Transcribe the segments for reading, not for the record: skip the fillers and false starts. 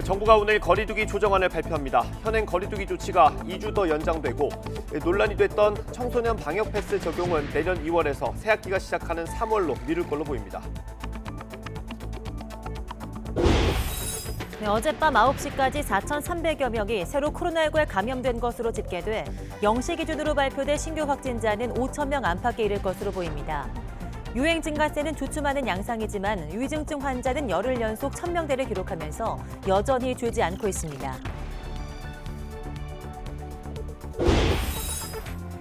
정부가 오늘 거리두기 조정안을 발표합니다. 현행 거리두기 조치가 2주 더 연장되고 논란이 됐던 청소년 방역 패스 적용은 내년 2월에서 새학기가 시작하는 3월로 미룰 걸로 보입니다. 네, 어젯밤 9시까지 4,300여 명이 새로 코로나19에 감염된 것으로 집계돼 0시 기준으로 발표된 신규 확진자는 5,000명 안팎에 이를 것으로 보입니다. 유행 증가세는 주춤하는 양상이지만 위중증 환자는 열흘 연속 1,000명대를 기록하면서 여전히 줄지 않고 있습니다.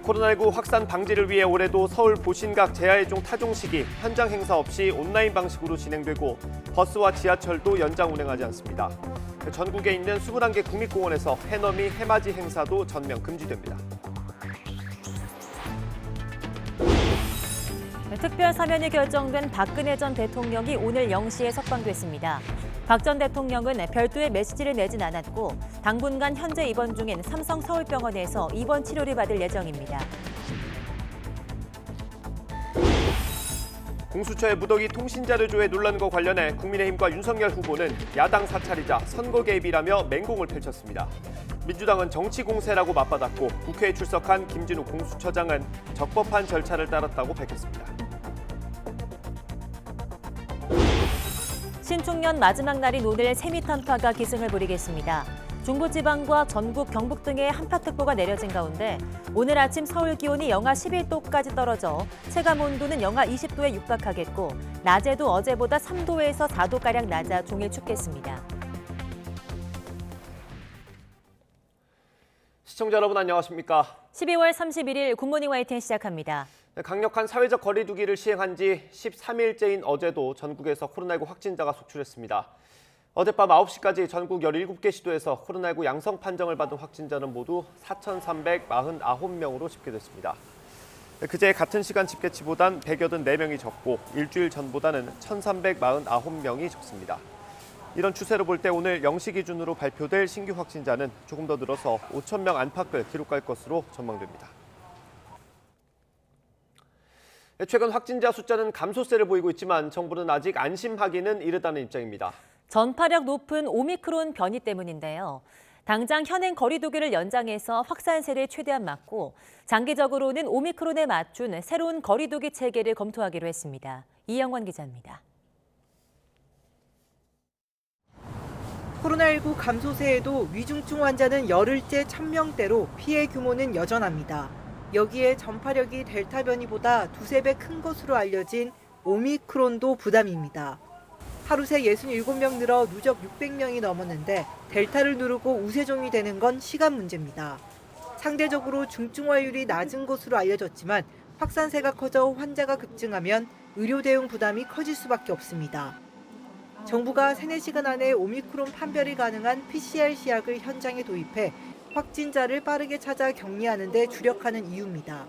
코로나19 확산 방지를 위해 올해도 서울 보신각 제야의종 타종식이 현장 행사 없이 온라인 방식으로 진행되고 버스와 지하철도 연장 운행하지 않습니다. 전국에 있는 21개 국립공원에서 해넘이 해맞이 행사도 전면 금지됩니다. 특별 사면이 결정된 박근혜 전 대통령이 오늘 0시에 석방됐습니다. 박 전 대통령은 별도의 메시지를 내진 않았고 당분간 현재 입원 중인 삼성 서울병원에서 입원 치료를 받을 예정입니다. 공수처의 무더기 통신자료조회 논란과 관련해 국민의힘과 윤석열 후보는 야당 사찰이자 선거 개입이라며 맹공을 펼쳤습니다. 민주당은 정치 공세라고 맞받았고 국회에 출석한 김진우 공수처장은 적법한 절차를 따랐다고 밝혔습니다. 신축년 마지막 날인 오늘 세미탄파가 기승을 부리겠습니다. 중부지방과 전국, 경북 등에 한파특보가 내려진 가운데 오늘 아침 서울 기온이 영하 11도까지 떨어져 체감온도는 영하 20도에 육박하겠고 낮에도 어제보다 3도에서 4도가량 낮아 종일 춥겠습니다. 시청자 여러분 안녕하십니까? 12월 31일 굿모닝 YTN 시작합니다. 강력한 사회적 거리두기를 시행한 지 13일째인 어제도 전국에서 코로나19 확진자가 속출했습니다. 어젯밤 9시까지 전국 17개 시도에서 코로나19 양성 판정을 받은 확진자는 모두 4,349명으로 집계됐습니다. 그제 같은 시간 집계치보단 184명이 적고 일주일 전보다는 1,349명이 적습니다. 이런 추세로 볼 때 오늘 0시 기준으로 발표될 신규 확진자는 조금 더 늘어서 5,000명 안팎을 기록할 것으로 전망됩니다. 최근 확진자 숫자는 감소세를 보이고 있지만 정부는 아직 안심하기는 이르다는 입장입니다. 전파력 높은 오미크론 변이 때문인데요. 당장 현행 거리두기를 연장해서 확산세를 최대한 막고 장기적으로는 오미크론에 맞춘 새로운 거리두기 체계를 검토하기로 했습니다. 이영원 기자입니다. 코로나19 감소세에도 위중증 환자는 열흘째 1,000명대로 피해 규모는 여전합니다. 여기에 전파력이 델타 변이보다 두세 배 큰 것으로 알려진 오미크론도 부담입니다. 하루 새 67명 늘어 누적 600명이 넘었는데 델타를 누르고 우세종이 되는 건 시간 문제입니다. 상대적으로 중증화율이 낮은 것으로 알려졌지만 확산세가 커져 환자가 급증하면 의료 대응 부담이 커질 수밖에 없습니다. 정부가 3-4시간 안에 오미크론 판별이 가능한 PCR 시약을 현장에 도입해 확진자를 빠르게 찾아 격리하는 데 주력하는 이유입니다.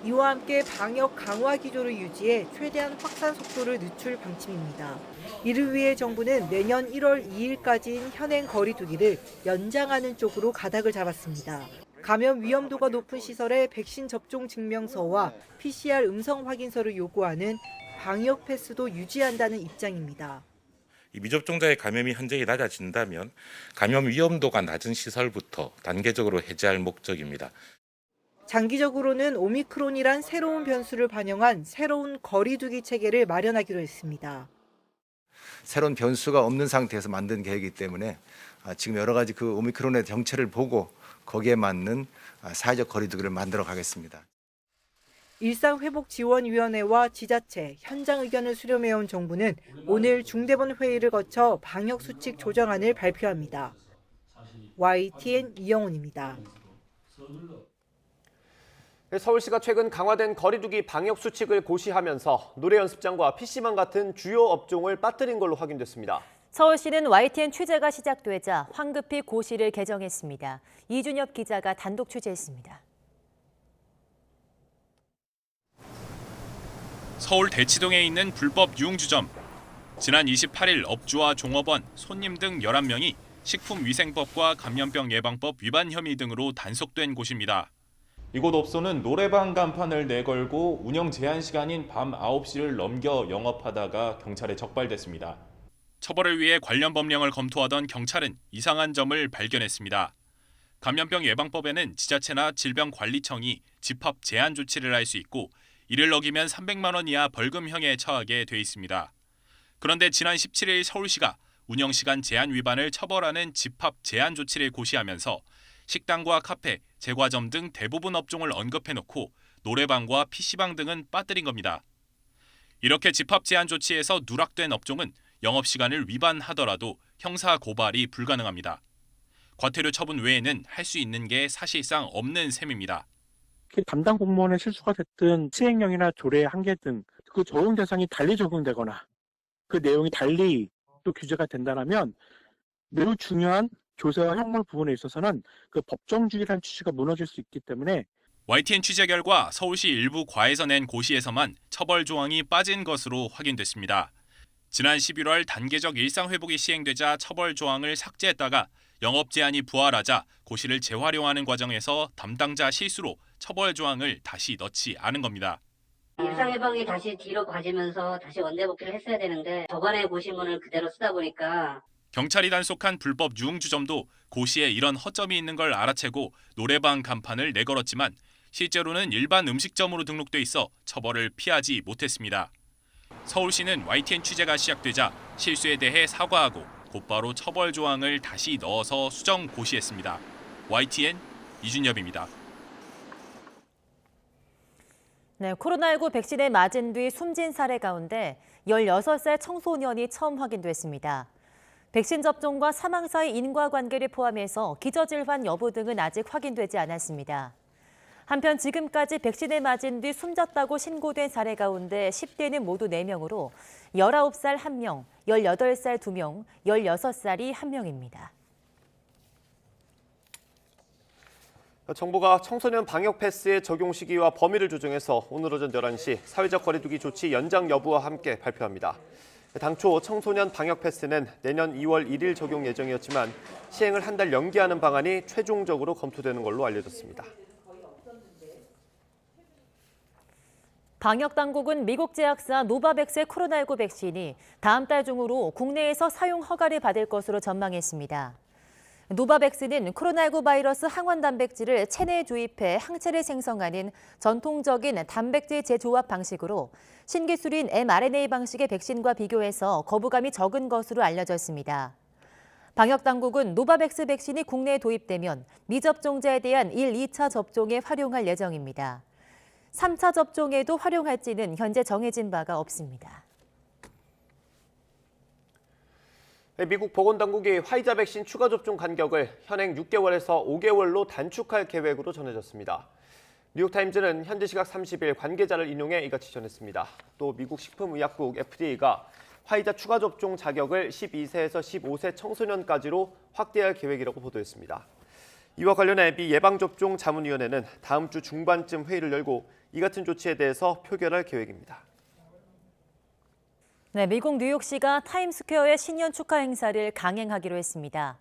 이와 함께 방역 강화 기조를 유지해 최대한 확산 속도를 늦출 방침입니다. 이를 위해 정부는 내년 1월 2일까지인 현행 거리두기를 연장하는 쪽으로 가닥을 잡았습니다. 감염 위험도가 높은 시설에 백신 접종 증명서와 PCR 음성 확인서를 요구하는 방역 패스도 유지한다는 입장입니다. 이 미접종자의 감염이 현저히 낮아진다면 감염 위험도가 낮은 시설부터 단계적으로 해제할 목적입니다. 장기적으로는 오미크론이란 새로운 변수를 반영한 새로운 거리두기 체계를 마련하기로 했습니다. 새로운 변수가 없는 상태에서 만든 계획이기 때문에 지금 여러 가지 그 오미크론의 정체를 보고 거기에 맞는 사회적 거리두기를 만들어 가겠습니다. 일상회복지원위원회와 지자체, 현장 의견을 수렴해온 정부는 오늘 중대본 회의를 거쳐 방역수칙 조정안을 발표합니다. YTN 이영훈입니다. 서울시가 최근 강화된 거리두기 방역 수칙을 고시하면서 노래 연습장과 PC방 같은 주요 업종을 빠뜨린 걸로 확인됐습니다. 서울시는 YTN 취재가 시작되자 황급히 고시를 개정했습니다. 이준엽 기자가 단독 취재했습니다. 서울 대치동에 있는 불법 유흥주점. 지난 28일 업주와 종업원, 손님 등 11명이 식품위생법과 감염병 예방법 위반 혐의 등으로 단속된 곳입니다. 이곳 업소는 노래방 간판을 내걸고 운영 제한 시간인 밤 9시를 넘겨 영업하다가 경찰에 적발됐습니다. 처벌을 위해 관련 법령을 검토하던 경찰은 이상한 점을 발견했습니다. 감염병 예방법에는 지자체나 질병관리청이 집합 제한 조치를 할 수 있고 이를 어기면 300만 원 이하 벌금형에 처하게 돼 있습니다. 그런데 지난 17일 서울시가 운영시간 제한 위반을 처벌하는 집합 제한 조치를 고시하면서 식당과 카페, 제과점 등 대부분 업종을 언급해놓고 노래방과 PC방 등은 빠뜨린 겁니다. 이렇게 집합 제한 조치에서 누락된 업종은 영업시간을 위반하더라도 형사 고발이 불가능합니다. 과태료 처분 외에는 할 수 있는 게 사실상 없는 셈입니다. 담당 공무원의 실수가 됐든 시행령이나 조례의 한계 등 그 적용 대상이 달리 적용되거나 그 내용이 달리 또 규제가 된다면 매우 중요한 조세와 형벌 부분에 있어서는 그 법정주의라는 취지가 무너질 수 있기 때문에 YTN 취재 결과 서울시 일부 과에서 낸 고시에서만 처벌 조항이 빠진 것으로 확인됐습니다. 지난 11월 단계적 일상회복이 시행되자 처벌 조항을 삭제했다가 영업 제한이 부활하자 고시를 재활용하는 과정에서 담당자 실수로 처벌 조항을 다시 넣지 않은 겁니다. 일상회복이 다시 뒤로 가지면서 다시 원대복귀를 했어야 되는데 저번에 고시문을 그대로 쓰다 보니까 경찰이 단속한 불법 유흥주점도 고시에 이런 허점이 있는 걸 알아채고 노래방 간판을 내걸었지만 실제로는 일반 음식점으로 등록돼 있어 처벌을 피하지 못했습니다. 서울시는 YTN 취재가 시작되자 실수에 대해 사과하고 곧바로 처벌 조항을 다시 넣어서 수정 고시했습니다. YTN 이준엽입니다. 네, 코로나19 백신에 맞은 뒤 숨진 사례 가운데 16살 청소년이 처음 확인됐습니다. 백신 접종과 사망 사이 인과관계를 포함해서 기저질환 여부 등은 아직 확인되지 않았습니다. 한편 지금까지 백신에 맞은 뒤 숨졌다고 신고된 사례 가운데 10대는 모두 4명으로 19살 1명, 18살 2명, 16살이 1명입니다. 정부가 청소년 방역 패스의 적용 시기와 범위를 조정해서 오늘 오전 11시 사회적 거리두기 조치 연장 여부와 함께 발표합니다. 당초 청소년 방역 패스는 내년 2월 1일 적용 예정이었지만 시행을 한 달 연기하는 방안이 최종적으로 검토되는 걸로 알려졌습니다. 방역 당국은 미국 제약사 노바백스의 코로나19 백신이 다음 달 중으로 국내에서 사용 허가를 받을 것으로 전망했습니다. 노바백스는 코로나19 바이러스 항원 단백질을 체내에 주입해 항체를 생성하는 전통적인 단백질 재조합 방식으로 신기술인 mRNA 방식의 백신과 비교해서 거부감이 적은 것으로 알려졌습니다. 방역 당국은 노바백스 백신이 국내에 도입되면 미접종자에 대한 1, 2차 접종에 활용할 예정입니다. 3차 접종에도 활용할지는 현재 정해진 바가 없습니다. 미국 보건당국이 화이자 백신 추가 접종 간격을 현행 6개월에서 5개월로 단축할 계획으로 전해졌습니다. 뉴욕타임즈는 현지 시각 30일 관계자를 인용해 이같이 전했습니다. 또 미국 식품의약국 FDA가 화이자 추가 접종 자격을 12세에서 15세 청소년까지로 확대할 계획이라고 보도했습니다. 이와 관련해 미 예방접종 자문위원회는 다음 주 중반쯤 회의를 열고 이 같은 조치에 대해서 표결할 계획입니다. 네, 미국 뉴욕시가 타임스퀘어의 신년 축하 행사를 강행하기로 했습니다.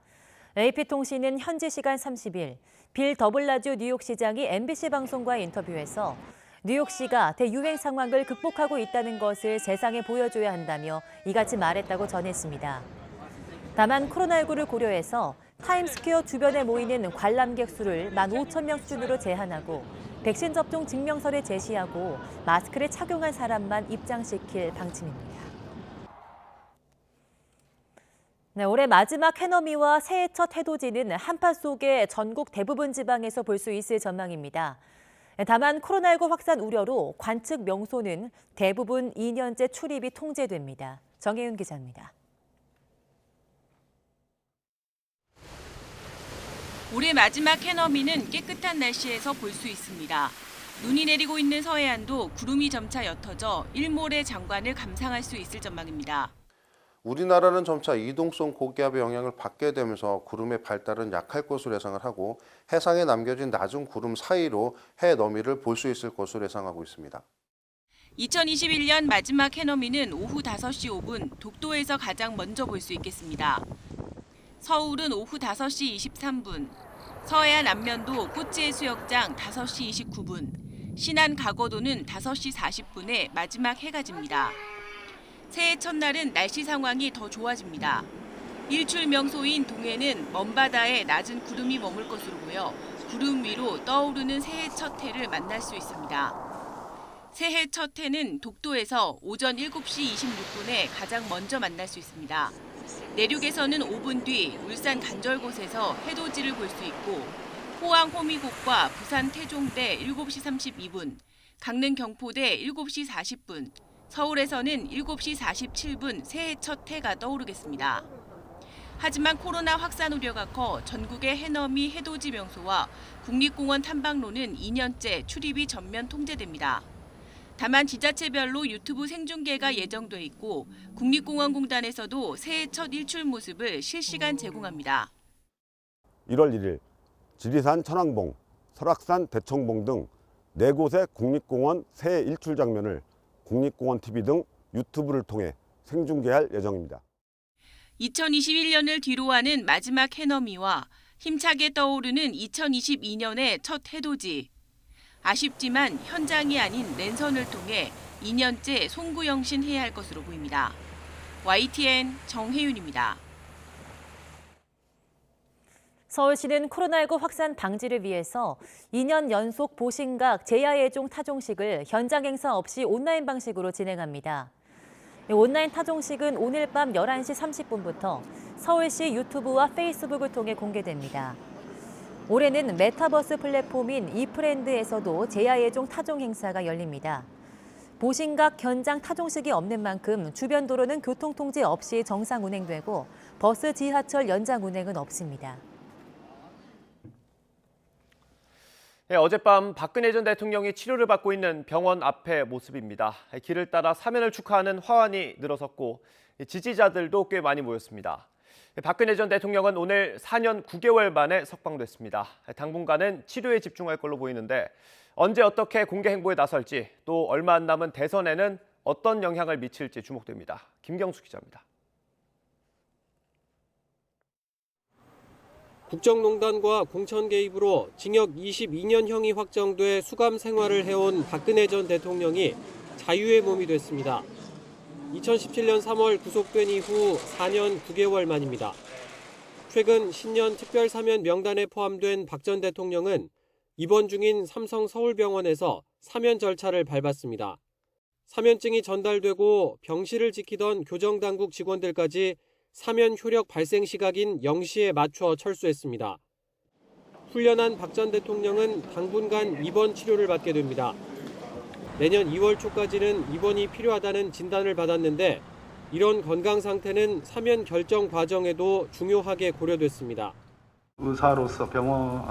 AP통신은 현지 시간 30일 빌 더블라주 뉴욕시장이 MBC 방송과의 인터뷰에서 뉴욕시가 대유행 상황을 극복하고 있다는 것을 세상에 보여줘야 한다며 이같이 말했다고 전했습니다. 다만 코로나19를 고려해서 타임스퀘어 주변에 모이는 관람객 수를 15,000명 수준으로 제한하고 백신 접종 증명서를 제시하고 마스크를 착용한 사람만 입장시킬 방침입니다. 네, 올해 마지막 해넘이와 새해 첫 해돋이는 한파 속에 전국 대부분 지방에서 볼 수 있을 전망입니다. 다만 코로나19 확산 우려로 관측 명소는 대부분 2년째 출입이 통제됩니다. 정혜윤 기자입니다. 올해 마지막 해넘이는 깨끗한 날씨에서 볼 수 있습니다. 눈이 내리고 있는 서해안도 구름이 점차 옅어져 일몰의 장관을 감상할 수 있을 전망입니다. 우리나라는 점차 이동성 고기압의 영향을 받게 되면서 구름의 발달은 약할 것으로 예상을 하고 해상에 남겨진 낮은 구름 사이로 해넘이를 볼 수 있을 것으로 예상하고 있습니다. 2021년 마지막 해넘이는 오후 5시 5분 독도에서 가장 먼저 볼 수 있겠습니다. 서울은 오후 5시 23분, 서해안 안면도 꽃지해수욕장 5시 29분, 신안 가거도는 5시 40분에 마지막 해가 집니다. 새해 첫날은 날씨 상황이 더 좋아집니다. 일출 명소인 동해는 먼바다에 낮은 구름이 머물 것으로 보여 구름 위로 떠오르는 새해 첫 해를 만날 수 있습니다. 새해 첫 해는 독도에서 오전 7시 26분에 가장 먼저 만날 수 있습니다. 내륙에서는 5분 뒤 울산 간절곶에서 해돋이를 볼 수 있고 포항 호미곶과 부산 태종대 7시 32분, 강릉 경포대 7시 40분, 서울에서는 7시 47분 새해 첫 해가 떠오르겠습니다. 하지만 코로나 확산 우려가 커 전국의 해넘이 해돋이 명소와 국립공원 탐방로는 2년째 출입이 전면 통제됩니다. 다만 지자체별로 유튜브 생중계가 예정돼 있고 국립공원공단에서도 새해 첫 일출 모습을 실시간 제공합니다. 1월 1일 지리산 천왕봉, 설악산 대청봉 등 4곳의 국립공원 새해 일출 장면을 국립공원TV 등 유튜브를 통해 생중계할 예정입니다. 2021년을 뒤로하는 마지막 해넘이와 힘차게 떠오르는 2022년의 첫 해돋이. 아쉽지만 현장이 아닌 랜선을 통해 2년째 송구영신해야 할 것으로 보입니다. YTN 정혜윤입니다. 서울시는 코로나19 확산 방지를 위해서 2년 연속 보신각 제야예종 타종식을 현장 행사 없이 온라인 방식으로 진행합니다. 온라인 타종식은 오늘 밤 11시 30분부터 서울시 유튜브와 페이스북을 통해 공개됩니다. 올해는 메타버스 플랫폼인 이프랜드에서도 제야예종 타종 행사가 열립니다. 보신각 현장 타종식이 없는 만큼 주변 도로는 교통통제 없이 정상 운행되고 버스, 지하철 연장 운행은 없습니다. 네, 어젯밤 박근혜 전 대통령이 치료를 받고 있는 병원 앞의 모습입니다. 길을 따라 사면을 축하하는 화환이 늘어섰고 지지자들도 꽤 많이 모였습니다. 박근혜 전 대통령은 오늘 4년 9개월 만에 석방됐습니다. 당분간은 치료에 집중할 걸로 보이는데 언제 어떻게 공개 행보에 나설지 또 얼마 안 남은 대선에는 어떤 영향을 미칠지 주목됩니다. 김경수 기자입니다. 국정농단과 공천 개입으로 징역 22년형이 확정돼 수감 생활을 해온 박근혜 전 대통령이 자유의 몸이 됐습니다. 2017년 3월 구속된 이후 4년 9개월 만입니다. 최근 신년 특별사면 명단에 포함된 박 전 대통령은 입원 중인 삼성 서울병원에서 사면 절차를 밟았습니다. 사면증이 전달되고 병실을 지키던 교정당국 직원들까지 사면 효력 발생 시각인 0시에 맞춰 철수했습니다. 훈련한 박 전 대통령은 당분간 입원 치료를 받게 됩니다. 내년 2월 초까지는 입원이 필요하다는 진단을 받았는데 이런 건강 상태는 사면 결정 과정에도 중요하게 고려됐습니다. 의사로서 병원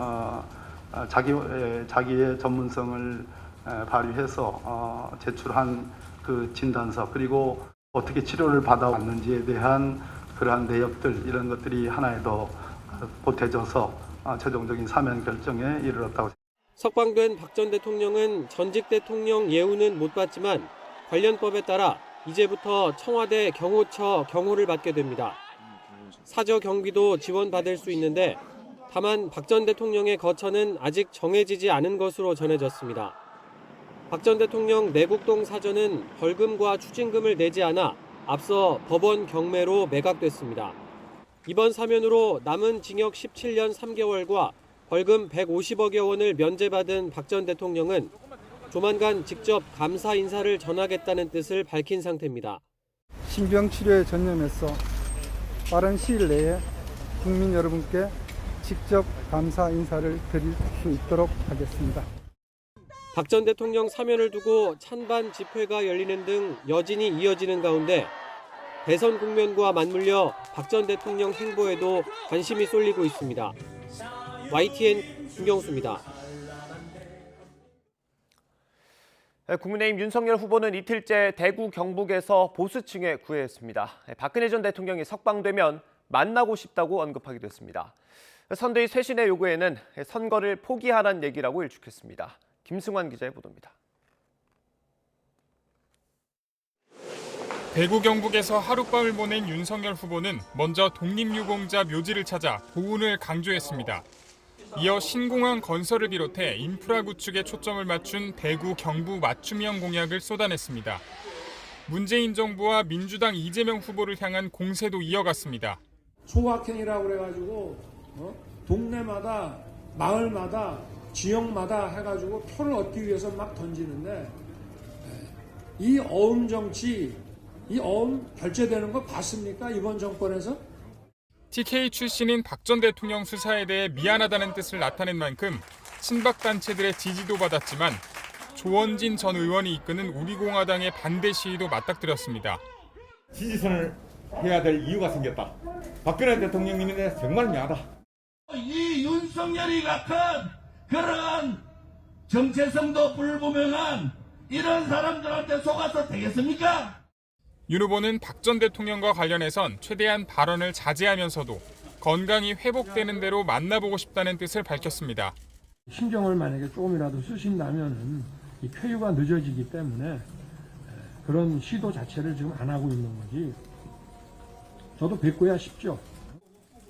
자기의 전문성을 발휘해서 제출한 그 진단서 그리고 어떻게 치료를 받아왔는지에 대한 그러한 내역들 이런 것들이 하나에 더 보태져서 최종적인 사면 결정에 이르렀다고. 석방된 박 전 대통령은 전직 대통령 예우는 못 받지만 관련법에 따라 이제부터 청와대 경호처 경호를 받게 됩니다. 사저 경비도 지원받을 수 있는데 다만 박 전 대통령의 거처는 아직 정해지지 않은 것으로 전해졌습니다. 박 전 대통령 내곡동 사저는 벌금과 추징금을 내지 않아 앞서 법원 경매로 매각됐습니다. 이번 사면으로 남은 징역 17년 3개월과 벌금 150억여 원을 면제받은 박 전 대통령은 조만간 직접 감사 인사를 전하겠다는 뜻을 밝힌 상태입니다. 신병 치료에 전념해서 빠른 시일 내에 국민 여러분께 직접 감사 인사를 드릴 수 있도록 하겠습니다. 박 전 대통령 사면을 두고 찬반 집회가 열리는 등 여진이 이어지는 가운데 대선 국면과 맞물려 박 전 대통령 행보에도 관심이 쏠리고 있습니다. YTN 김경수입니다. 국민의힘 윤석열 후보는 이틀째 대구 경북에서 보수층에 구애했습니다. 박근혜 전 대통령이 석방되면 만나고 싶다고 언급하기도 했습니다. 선대위 쇄신의 요구에는 선거를 포기하라는 얘기라고 일축했습니다. 김승환 기자의 보도입니다. 대구 경북에서 하룻밤을 보낸 윤석열 후보는 먼저 독립유공자 묘지를 찾아 보훈을 강조했습니다. 이어 신공항 건설을 비롯해 인프라 구축에 초점을 맞춘 대구 경부 맞춤형 공약을 쏟아냈습니다. 문재인 정부와 민주당 이재명 후보를 향한 공세도 이어갔습니다. 소확행이라고 그래가지고 동네마다 마을마다 지역마다 해가지고 표를 얻기 위해서 막 던지는데 이 어음 정치, 이 어음 결제되는 거 봤습니까? 이번 정권에서? TK 출신인 박 전 대통령 수사에 대해 미안하다는 뜻을 나타낸 만큼 친박 단체들의 지지도 받았지만 조원진 전 의원이 이끄는 우리공화당의 반대 시위도 맞닥뜨렸습니다. 지지선을 해야 될 이유가 생겼다. 박근혜 대통령님인데 정말 미안하다. 이 윤석열이 같은 그러한 정체성도 불분명한 이런 사람들한테 속아서 되겠습니까? 윤 후보는 박 전 대통령과 관련해선 최대한 발언을 자제하면서도 건강이 회복되는 대로 만나보고 싶다는 뜻을 밝혔습니다. 신경을 만약에 조금이라도 쓰신다면 이 쾌유가 늦어지기 때문에 그런 시도 자체를 지금 안 하고 있는 거지. 저도 뵙고야 싶죠.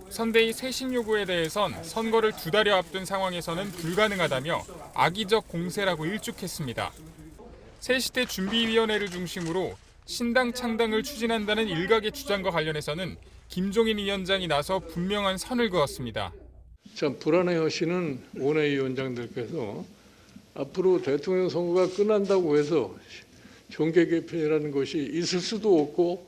선대위 쇄신 요구에 대해선 선거를 2달여 앞둔 상황에서는 불가능하다며 악의적 공세라고 일축했습니다. 새시대 준비위원회를 중심으로 신당 창당을 추진한다는 일각의 주장과 관련해서는 김종인 위원장이 나서 분명한 선을 그었습니다. 참 불안해하시는 원외위원장들께서 앞으로 대통령 선거가 끝난다고 해서 정계 개편이라는 것이 있을 수도 없고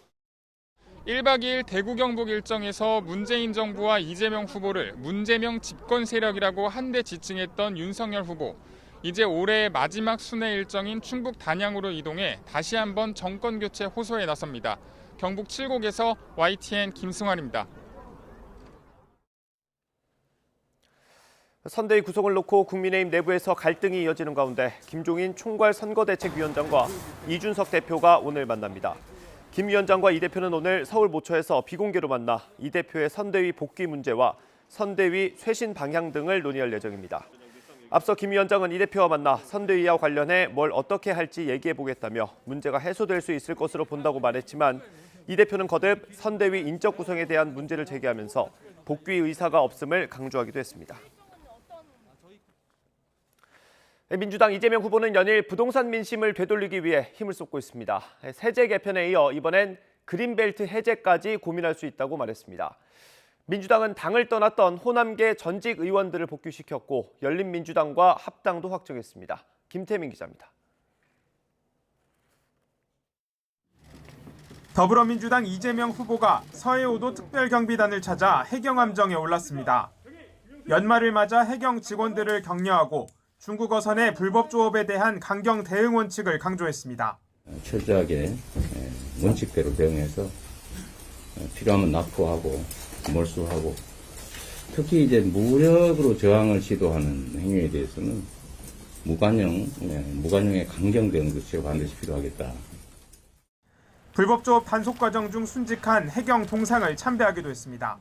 1박 2일 대구 경북 일정에서 문재인 정부와 이재명 후보를 문재명 집권 세력이라고 한데 지칭했던 윤석열 후보. 이제 올해의 마지막 순회 일정인 충북 단양으로 이동해 다시 한번 정권 교체 호소에 나섭니다. 경북 칠곡에서 YTN 김승환입니다. 선대위 구성을 놓고 국민의힘 내부에서 갈등이 이어지는 가운데 김종인 총괄 선거대책위원장과 이준석 대표가 오늘 만납니다. 김 위원장과 이 대표는 오늘 서울 모처에서 비공개로 만나 이 대표의 선대위 복귀 문제와 선대위 쇄신 방향 등을 논의할 예정입니다. 앞서 김 위원장은 이 대표와 만나 선대위와 관련해 뭘 어떻게 할지 얘기해보겠다며 문제가 해소될 수 있을 것으로 본다고 말했지만 이 대표는 거듭 선대위 인적 구성에 대한 문제를 제기하면서 복귀 의사가 없음을 강조하기도 했습니다. 민주당 이재명 후보는 연일 부동산 민심을 되돌리기 위해 힘을 쏟고 있습니다. 세제 개편에 이어 이번엔 그린벨트 해제까지 고민할 수 있다고 말했습니다. 민주당은 당을 떠났던 호남계 전직 의원들을 복귀시켰고 열린민주당과 합당도 확정했습니다. 김태민 기자입니다. 더불어민주당 이재명 후보가 서해오도 특별경비단을 찾아 해경함정에 올랐습니다. 연말을 맞아 해경 직원들을 격려하고 중국 어선의 불법 조업에 대한 강경 대응 원칙을 강조했습니다. 철저하게 원칙대로 대응해서 필요하면 납포하고 몰수하고 특히 이제 무력으로 저항을 시도하는 행위에 대해서는 무관용의 강경 대응 조치가 반드시 필요하겠다. 불법 조업 단속 과정 중 순직한 해경 동상을 참배하기도 했습니다.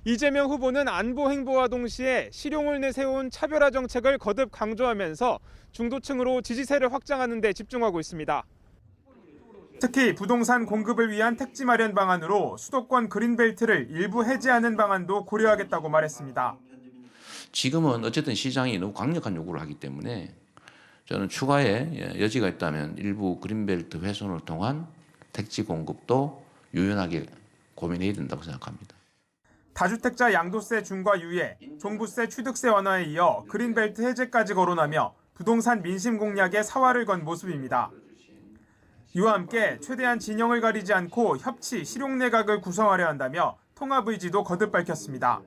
이재명 후보는 안보 행보와 동시에 실용을 내세운 차별화 정책을 거듭 강조하면서 중도층으로 지지세를 확장하는 데 집중하고 있습니다. 특히 부동산 공급을 위한 택지 마련 방안으로 수도권 그린벨트를 일부 해제하는 방안도 고려하겠다고 말했습니다. 지금은 어쨌든 시장이 너무 강력한 요구를 하기 때문에 저는 추가의 여지가 있다면 일부 그린벨트 훼손을 통한 택지 공급도 유연하게 고민해야 된다고 생각합니다. 다주택자 양도세 중과 유예, 종부세 취득세 완화에 이어 그린벨트 해제까지 거론하며 부동산 민심 공략에 사활을 건 모습입니다. 이와 함께 최대한 진영을 가리지 않고 협치, 실용내각을 구성하려 한다며 통합 의지도 거듭 밝혔습니다.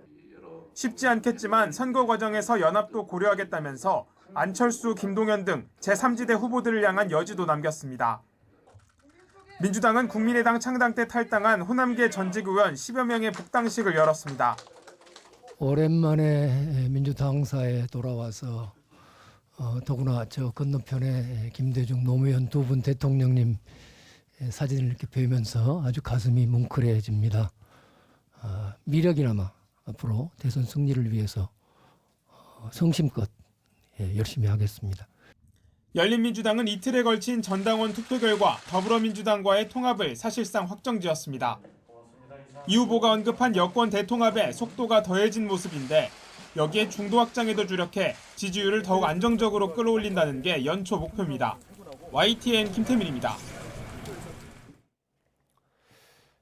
쉽지 않겠지만 선거 과정에서 연합도 고려하겠다면서 안철수, 김동연 등 제3지대 후보들을 향한 여지도 남겼습니다. 민주당은 국민의당 창당 때 탈당한 호남계 전직 의원 10여 명의 복당식을 열었습니다. 오랜만에 민주당사에 돌아와서 더구나 저 건너편에 김대중, 노무현 두 분 대통령님 사진을 이렇게 뵈면서 아주 가슴이 뭉클해집니다. 미력이나마 앞으로 대선 승리를 위해서 성심껏 열심히 하겠습니다. 열린민주당은 이틀에 걸친 전당원 투표 결과 더불어민주당과의 통합을 사실상 확정지었습니다. 이 후보가 언급한 여권 대통합에 속도가 더해진 모습인데 여기에 중도 확장에도 주력해 지지율을 더욱 안정적으로 끌어올린다는 게 연초 목표입니다. YTN 김태민입니다.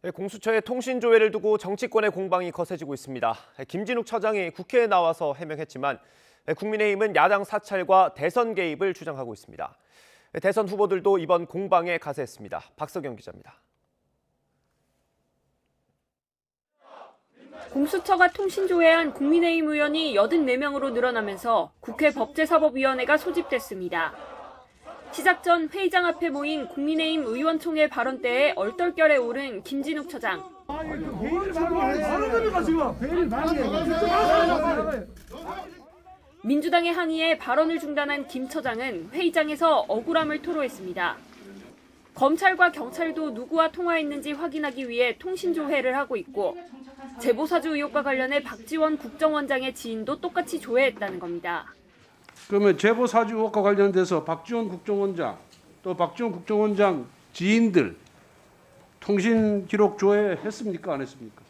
공수처의 통신조회를 두고 정치권의 공방이 거세지고 있습니다. 김진욱 처장이 국회에 나와서 해명했지만 국민의힘은 야당 사찰과 대선 개입을 주장하고 있습니다. 대선 후보들도 이번 공방에 가세했습니다. 박석영 기자입니다. 공수처가 통신조회한 국민의힘 의원이 84명으로 늘어나면서 국회 법제사법위원회가 소집됐습니다. 시작 전 회의장 앞에 모인 국민의힘 의원총회 발언 때에 얼떨결에 오른 김진욱 처장. 민주당의 항의에 발언을 중단한 김 처장은 회의장에서 억울함을 토로했습니다. 검찰과 경찰도 누구와 통화했는지 확인하기 위해 통신조회를 하고 있고 제보사주 의혹과 관련해 박지원 국정원장의 지인도 똑같이 조회했다는 겁니다. 그러면 제보사주 의혹과 관련돼서 박지원 국정원장 또 박지원 국정원장 지인들 통신 기록 조회했습니까? 안 했습니까?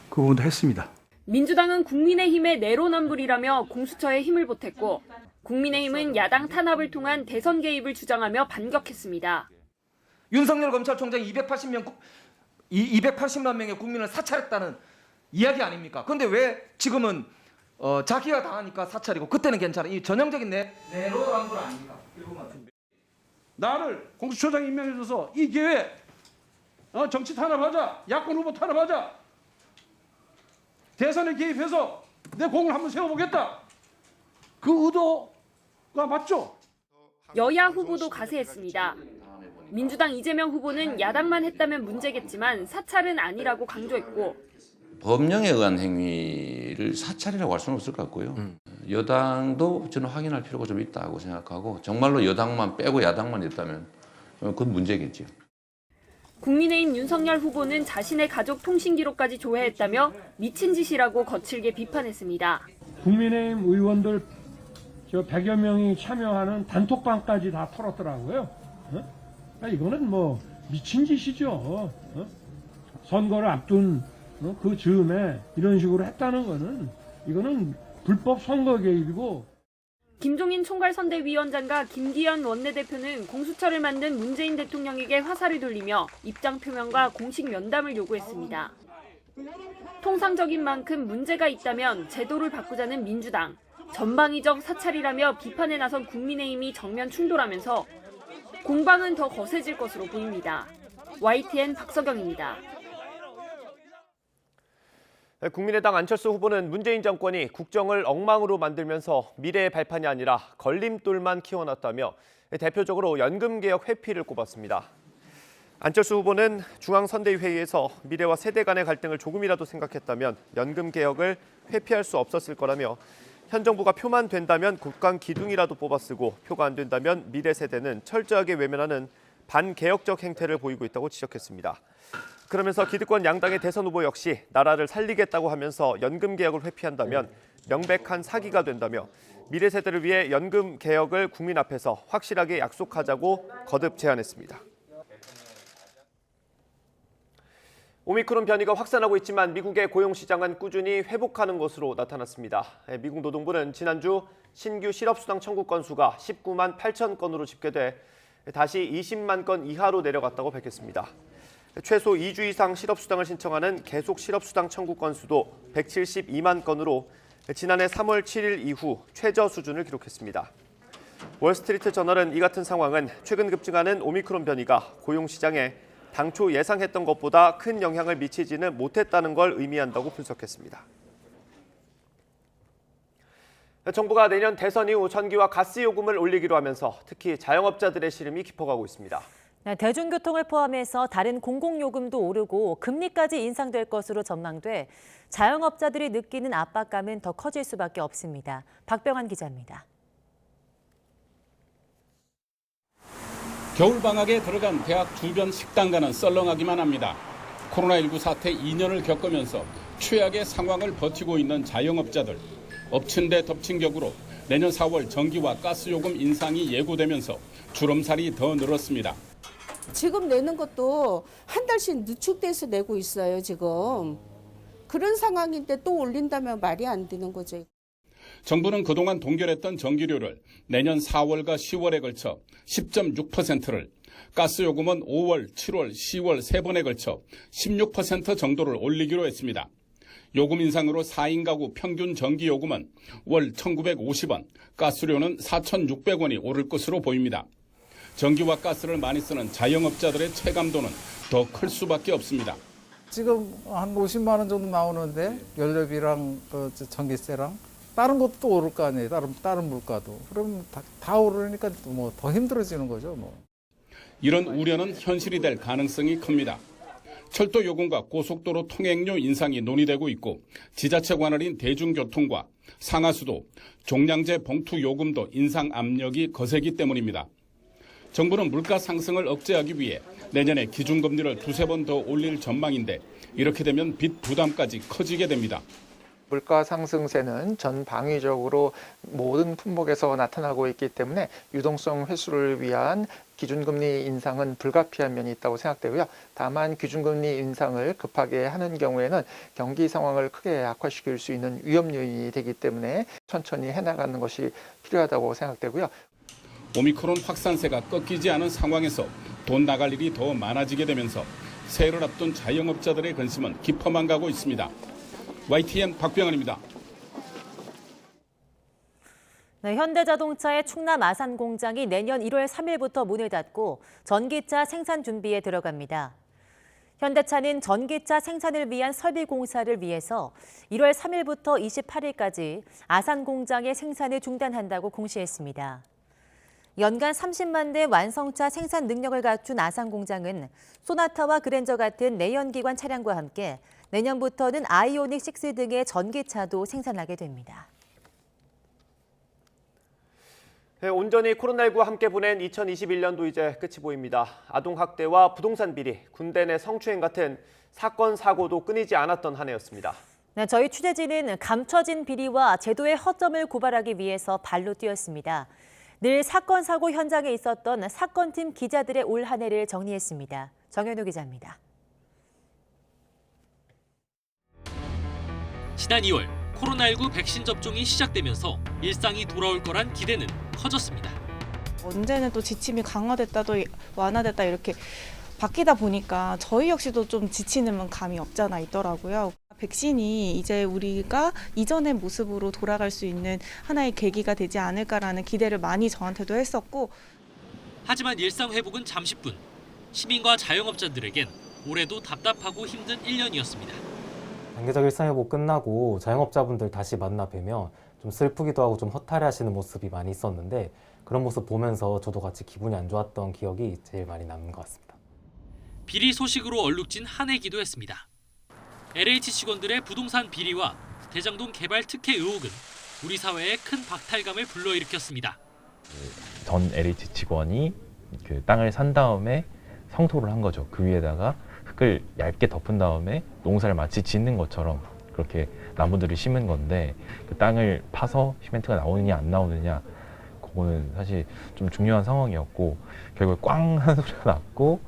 그 부분도 했습니다. 민주당은 국민의힘의 내로남불이라며 공수처에 힘을 보탰고 국민의힘은 야당 탄압을 통한 대선 개입을 주장하며 반격했습니다. 윤석열 검찰총장이 280만 명의 국민을 사찰했다는 이야기 아닙니까? 그런데 왜 지금은 자기가 당하니까 사찰이고 그때는 괜찮아. 이 전형적인 내로남불 아닙니까? 나를 공수처장 임명해줘서 이 기회에 정치 탄압하자, 야권 후보 탄압하자, 대선에 개입해서 내 공을 한번 세워보겠다. 그 의도가 맞죠? 여야 후보도 가세했습니다. 민주당 이재명 후보는 야당만 했다면 문제겠지만 사찰은 아니라고 강조했고 법령에 의한 행위를 사찰이라고 할 수는 없을 것 같고요. 여당도 저는 확인할 필요가 좀 있다고 생각하고 정말로 여당만 빼고 야당만 했다면 그건 문제겠죠. 국민의힘 윤석열 후보는 자신의 가족 통신 기록까지 조회했다며 미친 짓이라고 거칠게 비판했습니다. 국민의힘 의원들 100여 명이 참여하는 단톡방까지 다 털었더라고요. 이거는 뭐 미친 짓이죠. 선거를 앞둔 그 즈음에 이런 식으로 했다는 거는 이거는 불법 선거 개입이고. 김종인 총괄선대위원장과 김기현 원내대표는 공수처를 만든 문재인 대통령에게 화살을 돌리며 입장 표명과 공식 면담을 요구했습니다. 통상적인 만큼 문제가 있다면 제도를 바꾸자는 민주당, 전방위적 사찰이라며 비판에 나선 국민의힘이 정면 충돌하면서 공방은 더 거세질 것으로 보입니다. YTN 박석영입니다. 국민의당 안철수 후보는 문재인 정권이 국정을 엉망으로 만들면서 미래의 발판이 아니라 걸림돌만 키워놨다며 대표적으로 연금개혁 회피를 꼽았습니다. 안철수 후보는 중앙선대위회의에서 미래와 세대 간의 갈등을 조금이라도 생각했다면 연금개혁을 회피할 수 없었을 거라며 현 정부가 표만 된다면 국감 기둥이라도 뽑아쓰고 표가 안 된다면 미래 세대는 철저하게 외면하는 반개혁적 행태를 보이고 있다고 지적했습니다. 그러면서 기득권 양당의 대선 후보 역시 나라를 살리겠다고 하면서 연금 개혁을 회피한다면 명백한 사기가 된다며 미래 세대를 위해 연금 개혁을 국민 앞에서 확실하게 약속하자고 거듭 제안했습니다. 오미크론 변이가 확산하고 있지만 미국의 고용 시장은 꾸준히 회복하는 것으로 나타났습니다. 미국 노동부는 지난주 신규 실업수당 청구 건수가 19만 8천 건으로 집계돼 다시 20만 건 이하로 내려갔다고 밝혔습니다. 최소 2주 이상 실업수당을 신청하는 계속 실업수당 청구 건수도 172만 건으로 지난해 3월 7일 이후 최저 수준을 기록했습니다. 월스트리트 저널은 이 같은 상황은 최근 급증하는 오미크론 변이가 고용시장에 당초 예상했던 것보다 큰 영향을 미치지는 못했다는 걸 의미한다고 분석했습니다. 정부가 내년 대선 이후 전기와 가스 요금을 올리기로 하면서 특히 자영업자들의 시름이 깊어가고 있습니다. 대중교통을 포함해서 다른 공공요금도 오르고 금리까지 인상될 것으로 전망돼 자영업자들이 느끼는 압박감은 더 커질 수밖에 없습니다. 박병환 기자입니다. 겨울방학에 들어간 대학 주변 식당가는 썰렁하기만 합니다. 코로나19 사태 2년을 겪으면서 최악의 상황을 버티고 있는 자영업자들. 엎친 데 덮친 격으로 내년 4월 전기와 가스요금 인상이 예고되면서 주름살이 더 늘었습니다. 지금 내는 것도 한 달씩 늦축돼서 내고 있어요, 지금. 그런 상황인데 또 올린다면 말이 안 되는 거죠. 정부는 그동안 동결했던 전기료를 내년 4월과 10월에 걸쳐 10.6%를, 가스요금은 5월, 7월, 10월 3번에 걸쳐 16% 정도를 올리기로 했습니다. 요금 인상으로 4인 가구 평균 전기요금은 월 1,950원, 가스료는 4,600원이 오를 것으로 보입니다. 전기와 가스를 많이 쓰는 자영업자들의 체감도는 더 클 수밖에 없습니다. 지금 한 50만 원 정도 나오는데 연료비랑 전기세랑 다른 것도 또 오를 거 아니에요. 다른 물가도. 그럼 다 오르니까 뭐 더 힘들어지는 거죠. 뭐. 이런 우려는 현실이 될 가능성이 큽니다. 철도 요금과 고속도로 통행료 인상이 논의되고 있고 지자체 관할인 대중교통과 상하수도, 종량제 봉투 요금도 인상 압력이 거세기 때문입니다. 정부는 물가 상승을 억제하기 위해 내년에 기준금리를 2-3번 더 올릴 전망인데 이렇게 되면 빚 부담까지 커지게 됩니다. 물가 상승세는 전 방위적으로 모든 품목에서 나타나고 있기 때문에 유동성 회수를 위한 기준금리 인상은 불가피한 면이 있다고 생각되고요. 다만 기준금리 인상을 급하게 하는 경우에는 경기 상황을 크게 악화시킬 수 있는 위험 요인이 되기 때문에 천천히 해나가는 것이 필요하다고 생각되고요. 오미크론 확산세가 꺾이지 않은 상황에서 돈 나갈 일이 더 많아지게 되면서 새해를 앞둔 자영업자들의 관심은 깊어만 가고 있습니다. YTN 박병헌입니다. 네, 현대자동차의 충남 아산 공장이 내년 1월 3일부터 문을 닫고 전기차 생산 준비에 들어갑니다. 현대차는 전기차 생산을 위한 설비 공사를 위해서 1월 3일부터 28일까지 아산 공장의 생산을 중단한다고 공시했습니다. 연간 30만 대 완성차 생산 능력을 갖춘 아산 공장은 소나타와 그랜저 같은 내연기관 차량과 함께 내년부터는 아이오닉 6 등의 전기차도 생산하게 됩니다. 네, 온전히 코로나19와 함께 보낸 2021년도 이제 끝이 보입니다. 아동학대와 부동산 비리, 군대 내 성추행 같은 사건, 사고도 끊이지 않았던 한 해였습니다. 네, 저희 취재진은 감춰진 비리와 제도의 허점을 고발하기 위해서 발로 뛰었습니다. 늘 사건, 사고 현장에 있었던 사건팀 기자들의 올 한 해를 정리했습니다. 정현우 기자입니다. 지난 2월 코로나19 백신 접종이 시작되면서 일상이 돌아올 거란 기대는 커졌습니다. 언제는 또 지침이 강화됐다 또 완화됐다 이렇게 바뀌다 보니까 저희 역시도 좀 지치는 감이 없지 않아 있더라고요. 백신이 이제 우리가 이전의 모습으로 돌아갈 수 있는 하나의 계기가 되지 않을까라는 기대를 많이 저한테도 했었고. 하지만 일상 회복은 잠시뿐. 시민과 자영업자들에겐 올해도 답답하고 힘든 1년이었습니다. 단계적 일상회복 끝나고 자영업자분들 다시 만나 뵈면 좀 슬프기도 하고 좀 허탈해하시는 모습이 많이 있었는데 그런 모습 보면서 저도 같이 기분이 안 좋았던 기억이 제일 많이 남는 것 같습니다. 비리 소식으로 얼룩진 한 해기도 했습니다. LH 직원들의 부동산 비리와 대장동 개발 특혜 의혹은 우리 사회에 큰 박탈감을 불러일으켰습니다. 전 LH 직원이 그 땅을 산 다음에 성토를 한 거죠. 그 위에다가 흙을 얇게 덮은 다음에 농사를 마치 짓는 것처럼 그렇게 나무들을 심은 건데 그 땅을 파서 시멘트가 나오느냐 안 나오느냐 그거는 사실 좀 중요한 상황이었고 결국에 꽝 하는 소리가 났고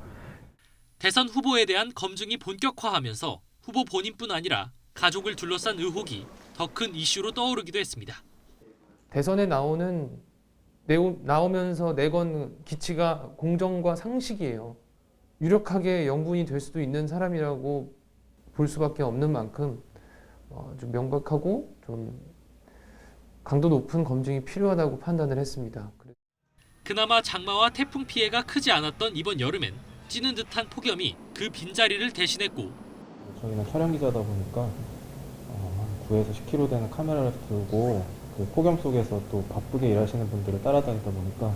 대선 후보에 대한 검증이 본격화하면서 후보 본인뿐 아니라 가족을 둘러싼 의혹이 더 큰 이슈로 떠오르기도 했습니다. 대선에 나오면서 내건 기치가 공정과 상식이에요. 유력하게 영분이 될 수도 있는 사람이라고 볼 수밖에 없는 만큼 좀 명백하고 좀 강도 높은 검증이 필요하다고 판단을 했습니다. 그나마 장마와 태풍 피해가 크지 않았던 이번 여름엔 찌는 듯한 폭염이 그 빈자리를 대신했고 저희는 촬영 기자다 보니까 9에서 10kg 되는 카메라를 들고 그 폭염 속에서 또 바쁘게 일하시는 분들을 따라다니다 보니까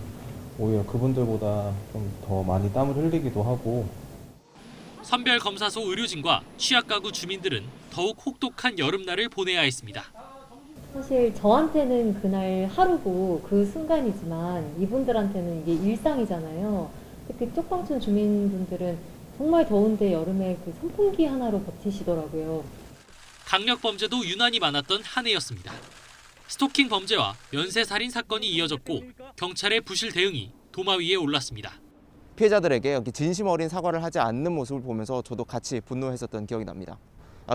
오히려 그분들보다 좀 더 많이 땀을 흘리기도 하고 선별검사소 의료진과 취약가구 주민들은 더욱 혹독한 여름날을 보내야 했습니다. 사실 저한테는 그날 하루고 그 순간이지만 이분들한테는 이게 일상이잖아요. 특히 쪽방촌 주민분들은 정말 더운데 여름에 그 선풍기 하나로 버티시더라고요. 강력 범죄도 유난히 많았던 한 해였습니다. 스토킹 범죄와 연쇄살인 사건이 이어졌고 경찰의 부실 대응이 도마 위에 올랐습니다. 피해자들에게 진심 어린 사과를 하지 않는 모습을 보면서 저도 같이 분노했었던 기억이 납니다.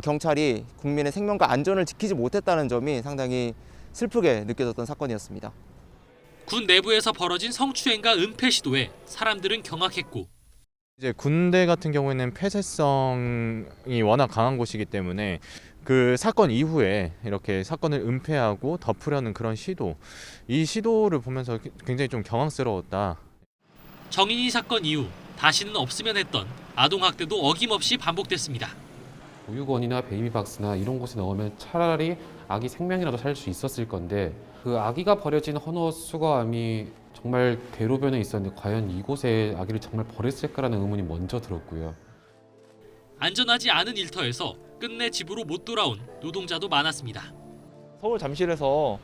경찰이 국민의 생명과 안전을 지키지 못했다는 점이 상당히 슬프게 느껴졌던 사건이었습니다. 군 내부에서 벌어진 성추행과 은폐 시도에 사람들은 경악했고 이제 군대 같은 경우에는 폐쇄성이 워낙 강한 곳이기 때문에 그 사건 이후에 이렇게 사건을 은폐하고 덮으려는 그런 시도, 이 시도를 보면서 굉장히 좀 경황스러웠다. 정인이 사건 이후 다시는 없으면 했던 아동학대도 어김없이 반복됐습니다. 보육원이나 베이비박스나 이런 곳에 넣으면 차라리 아기 생명이라도 살 수 있었을 건데 그 아기가 버려진 헌옷 수거함이 정말 대로변에 있었는데 과연 이곳에 아기를 정말 버렸을까라는 의문이 먼저 들었고요. 안전하지 않은 일터에서 끝내 집으로 못 돌아온 노동자도 많았습니다. 서울 잠실에서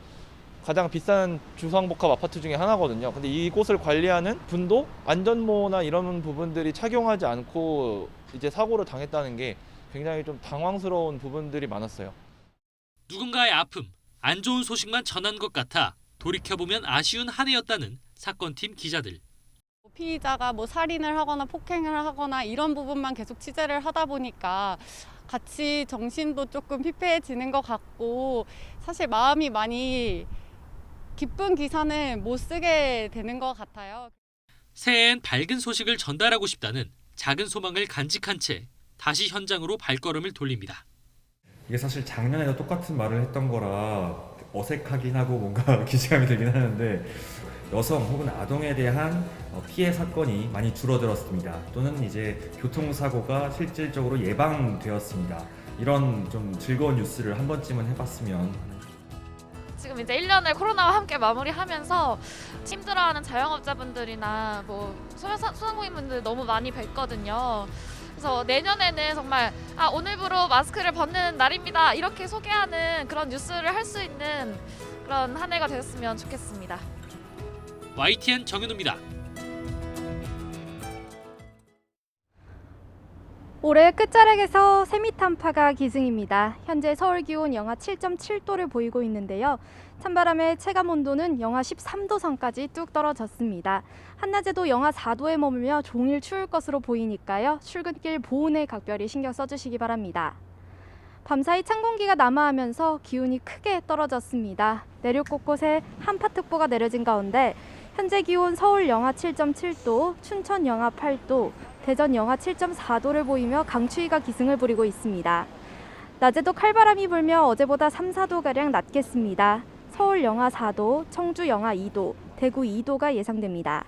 가장 비싼 주상복합 아파트 중에 하나거든요. 근데 이곳을 관리하는 분도 안전모나 이런 부분들이 착용하지 않고 이제 사고를 당했다는 게 굉장히 좀 당황스러운 부분들이 많았어요. 누군가의 아픔, 안 좋은 소식만 전한 것 같아 돌이켜보면 아쉬운 한 해였다는 사건팀 기자들. 피의자가 뭐 살인을 하거나 폭행을 하거나 이런 부분만 계속 취재를 하다 보니까 같이 정신도 조금 피폐해지는 것 같고 사실 마음이 많이 기쁜 기사는 못 쓰게 되는 것 같아요. 새해엔 밝은 소식을 전달하고 싶다는 작은 소망을 간직한 채 다시 현장으로 발걸음을 돌립니다. 이게 사실 작년에도 똑같은 말을 했던 거라 어색하긴 하고 뭔가 기시감이 들긴 하는데 여성 혹은 아동에 대한 피해 사건이 많이 줄어들었습니다. 또는 이제 교통사고가 실질적으로 예방되었습니다. 이런 좀 즐거운 뉴스를 한 번쯤은 해봤으면. 지금 이제 1년을 코로나와 함께 마무리하면서 힘들어하는 자영업자분들이나 뭐 소상공인분들 너무 많이 뵀거든요. 그래서 내년에는 정말 오늘부로 마스크를 벗는 날입니다. 이렇게 소개하는 그런 뉴스를 할 수 있는 그런 한 해가 되었으면 좋겠습니다. YTN 정현우입니다. 올해 끝자락에서 세미탄파가 기승입니다. 현재 서울 기온 영하 7.7도를 보이고 있는데요. 찬바람에 체감온도는 영하 13도 선까지 뚝 떨어졌습니다. 한낮에도 영하 4도에 머물며 종일 추울 것으로 보이니까요. 출근길 보온에 각별히 신경 써주시기 바랍니다. 밤사이 찬 공기가 남하하면서 기온이 크게 떨어졌습니다. 내륙 곳곳에 한파특보가 내려진 가운데 현재 기온 서울 영하 7.7도, 춘천 영하 8도, 대전 영하 7.4도를 보이며 강추위가 기승을 부리고 있습니다. 낮에도 칼바람이 불며 어제보다 3, 4도가량 낮겠습니다. 서울 영하 4도, 청주 영하 2도, 대구 2도가 예상됩니다.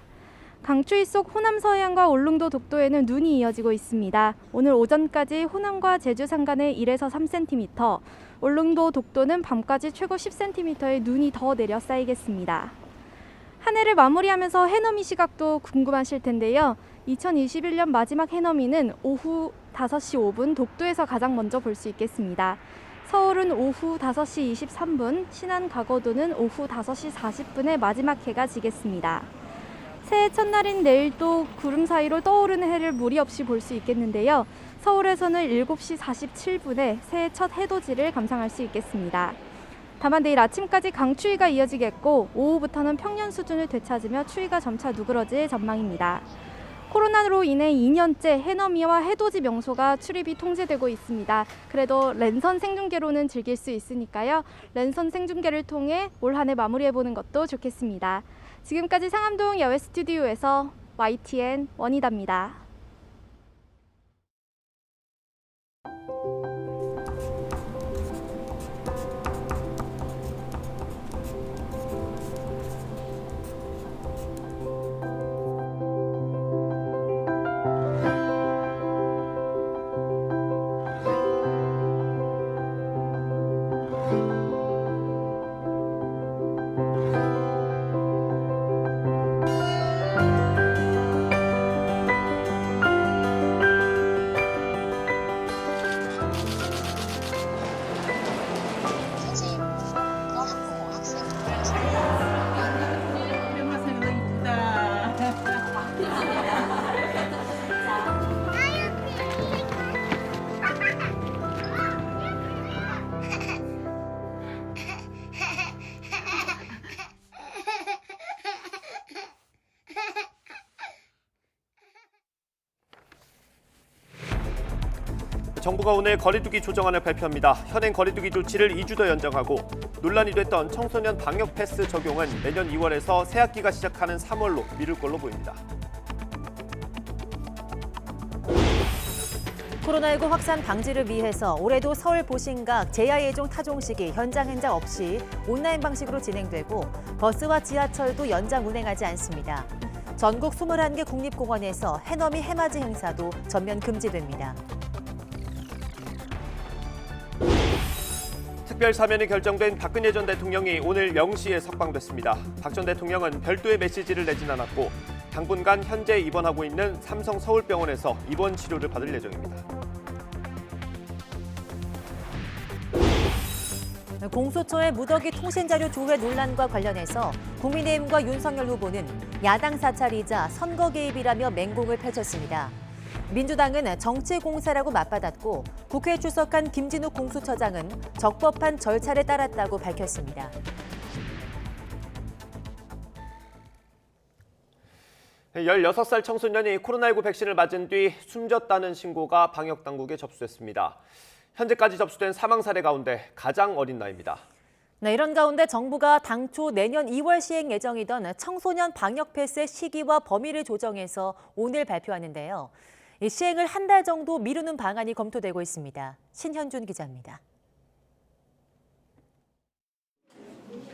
강추위 속 호남 서해안과 울릉도 독도에는 눈이 이어지고 있습니다. 오늘 오전까지 호남과 제주 산간에 1에서 3cm, 울릉도 독도는 밤까지 최고 10cm의 눈이 더 내려 쌓이겠습니다. 한 해를 마무리하면서 해넘이 시각도 궁금하실 텐데요. 2021년 마지막 해넘이는 오후 5시 5분 독도에서 가장 먼저 볼 수 있겠습니다. 서울은 오후 5시 23분, 신안 가거도는 오후 5시 40분에 마지막 해가 지겠습니다. 새해 첫날인 내일도 구름 사이로 떠오르는 해를 무리 없이 볼 수 있겠는데요. 서울에서는 7시 47분에 새해 첫 해돋이를 감상할 수 있겠습니다. 다만 내일 아침까지 강추위가 이어지겠고 오후부터는 평년 수준을 되찾으며 추위가 점차 누그러질 전망입니다. 코로나로 인해 2년째 해넘이와 해돋이 명소가 출입이 통제되고 있습니다. 그래도 랜선 생중계로는 즐길 수 있으니까요. 랜선 생중계를 통해 올 한 해 마무리해보는 것도 좋겠습니다. 지금까지 상암동 야외 스튜디오에서 YTN 원희다입니다. 정부가 오늘 거리두기 조정안을 발표합니다. 현행 거리두기 조치를 2주 더 연장하고 논란이 됐던 청소년 방역 패스 적용은 내년 2월에서 새학기가 시작하는 3월로 미룰 걸로 보입니다. 코로나19 확산 방지를 위해서 올해도 서울 보신각 제야예종 타종식이 현장 행사 없이 온라인 방식으로 진행되고 버스와 지하철도 연장 운행하지 않습니다. 전국 21개 국립공원에서 해넘이 해맞이 행사도 전면 금지됩니다. 특별 사면이 결정된 박근혜 전 대통령이 오늘 0시에 석방됐습니다. 박 전 대통령은 별도의 메시지를 내진 않았고 당분간 현재 입원하고 있는 삼성 서울병원에서 입원 치료를 받을 예정입니다. 공수처의 무더기 통신자료 조회 논란과 관련해서 국민의힘과 윤석열 후보는 야당 사찰이자 선거 개입이라며 맹공을 펼쳤습니다. 민주당은 정치 공세라고 맞받았고 국회에 출석한 김진욱 공수처장은 적법한 절차를 따랐다고 밝혔습니다. 16살 청소년이 코로나19 백신을 맞은 뒤 숨졌다는 신고가 방역당국에 접수됐습니다. 현재까지 접수된 사망 사례 가운데 가장 어린 나이입니다. 네, 이런 가운데 정부가 당초 내년 2월 시행 예정이던 청소년 방역 패스의 시기와 범위를 조정해서 오늘 발표하는데요. 이 시행을 한 달 정도 미루는 방안이 검토되고 있습니다. 신현준 기자입니다.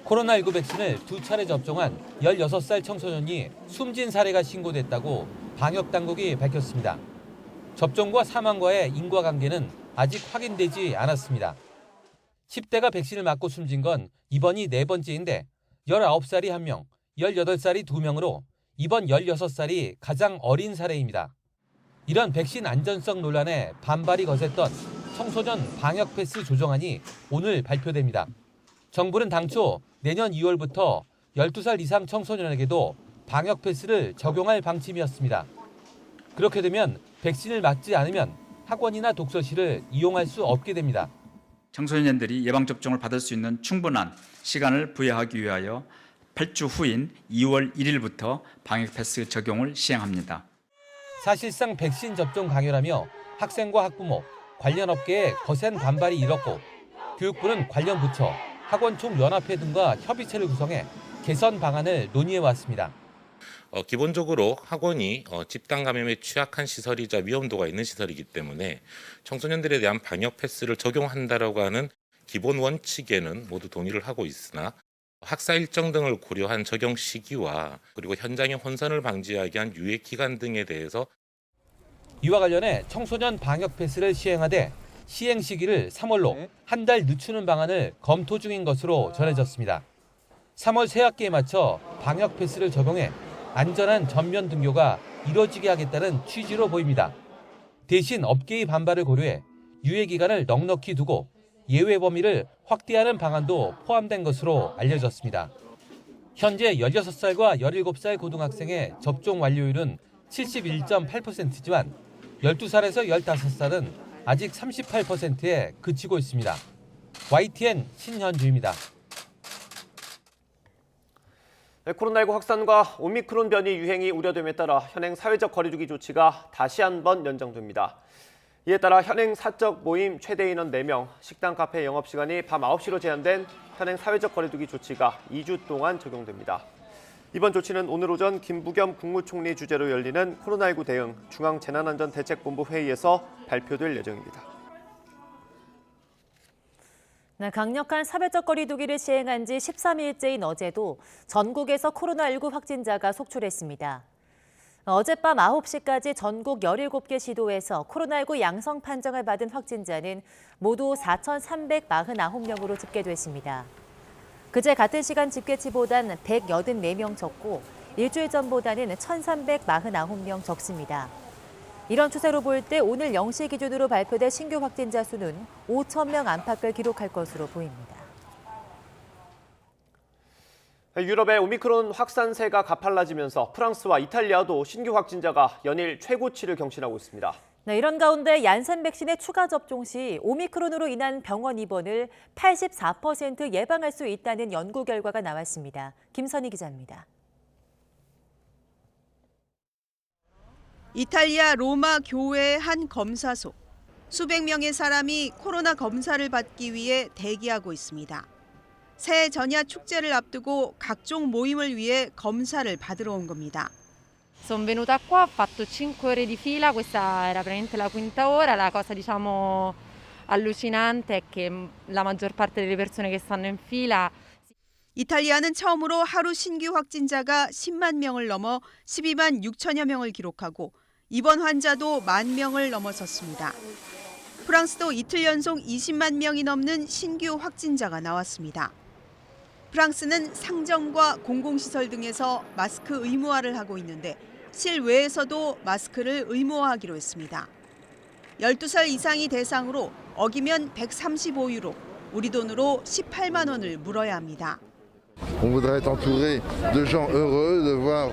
코로나19 백신을 2차례 접종한 16살 청소년이 숨진 사례가 신고됐다고 방역당국이 밝혔습니다. 접종과 사망과의 인과관계는 아직 확인되지 않았습니다. 10대가 백신을 맞고 숨진 건 이번이 4번째인데 19살이 1명, 18살이 2명으로 이번 16살이 가장 어린 사례입니다. 이런 백신 안전성 논란에 반발이 거셌던 청소년 방역 패스 조정안이 오늘 발표됩니다. 정부는 당초 내년 2월부터 12살 이상 청소년에게도 방역 패스를 적용할 방침이었습니다. 그렇게 되면 백신을 맞지 않으면 학원이나 독서실을 이용할 수 없게 됩니다. 청소년들이 예방접종을 받을 수 있는 충분한 시간을 부여하기 위하여 8주 후인 2월 1일부터 방역 패스 적용을 시행합니다. 사실상 백신 접종 강요라며 학생과 학부모, 관련 업계에 거센 반발이 일었고 교육부는 관련 부처, 학원총연합회 등과 협의체를 구성해 개선 방안을 논의해왔습니다. 기본적으로 학원이 집단 감염에 취약한 시설이자 위험도가 있는 시설이기 때문에 청소년들에 대한 방역 패스를 적용한다라고 하는 기본 원칙에는 모두 동의를 하고 있으나 학사 일정 등을 고려한 적용 시기와 그리고 현장의 혼선을 방지하기 위한 유예 기간 등에 대해서 이와 관련해 청소년 방역 패스를 시행하되 시행 시기를 3월로 한 달 늦추는 방안을 검토 중인 것으로 전해졌습니다. 3월 새학기에 맞춰 방역 패스를 적용해 안전한 전면 등교가 이뤄지게 하겠다는 취지로 보입니다. 대신 업계의 반발을 고려해 유예 기간을 넉넉히 두고 예외 범위를 확대하는 방안도 포함된 것으로 알려졌습니다. 현재 16살과 17살 고등학생의 접종 완료율은 71.8%지만 12살에서 15살은 아직 38%에 그치고 있습니다. YTN 신현주입니다. 코로나19 확산과 오미크론 변이 유행이 우려됨에 따라 현행 사회적 거리두기 조치가 다시 한번 연장됩니다. 이에 따라 현행 사적 모임 최대 인원 4명, 식당, 카페 영업시간이 밤 9시로 제한된 현행 사회적 거리두기 조치가 2주 동안 적용됩니다. 이번 조치는 오늘 오전 김부겸 국무총리 주재로 열리는 코로나19 대응 중앙재난안전대책본부 회의에서 발표될 예정입니다. 네, 강력한 사회적 거리두기를 시행한 지 13일째인 어제도 전국에서 코로나19 확진자가 속출했습니다. 어젯밤 9시까지 전국 17개 시도에서 코로나19 양성 판정을 받은 확진자는 모두 4,349명으로 집계됐습니다. 그제 같은 시간 집계치보단 184명 적고 일주일 전보다는 1,349명 적습니다. 이런 추세로 볼 때 오늘 0시 기준으로 발표된 신규 확진자 수는 5,000명 안팎을 기록할 것으로 보입니다. 유럽의 오미크론 확산세가 가팔라지면서 프랑스와 이탈리아도 신규 확진자가 연일 최고치를 경신하고 있습니다. 네, 이런 가운데 얀센 백신의 추가 접종 시 오미크론으로 인한 병원 입원을 84% 예방할 수 있다는 연구 결과가 나왔습니다. 김선희 기자입니다. 이탈리아 로마 교회의 한 검사소. 수백 명의 사람이 코로나 검사를 받기 위해 대기하고 있습니다. 새해 전야 축제를 앞두고 각종 모임을 위해 검사를 받으러 온 겁니다. Sono venuta qua, ho fatto 5 ore di fila, questa era praticamente la quinta ora. La cosa diciamo allucinante è che la maggior parte delle persone che stanno in fila. 이탈리아는 처음으로 하루 신규 확진자가 10만 명을 넘어 12만 6천여 명을 기록하고 입원 환자도 1만 명을 넘어섰습니다. 프랑스도 이틀 연속 20만 명이 넘는 신규 확진자가 나왔습니다. 프랑스는 상점과 공공시설 등에서 마스크 의무화를 하고 있는데 실외에서도 마스크를 의무화하기로 했습니다. 12살 이상이 대상으로 어기면 135유로, 우리 돈으로 18만 원을 물어야 합니다. On voudrait être entouré de gens heureux, de voir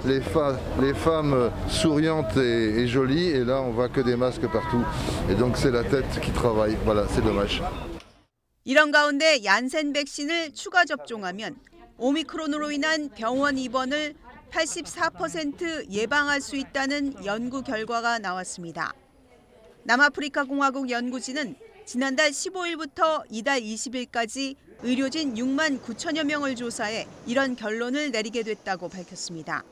les femmes souriantes et jolies, et là on voit que des masques partout. Et donc c'est la tête qui travaille. Voilà, c'est dommage. 이런 가운데 얀센 백신을 추가 접종하면 오미크론으로 인한 병원 입원을 84% 예방할 수 있다는 연구 결과가 나왔습니다. 남아프리카 공화국 연구진은 지난달 15일부터 이달 20일까지 의료진 6만 9천여 명을 조사해 이런 결론을 내리게 됐다고 밝혔습니다.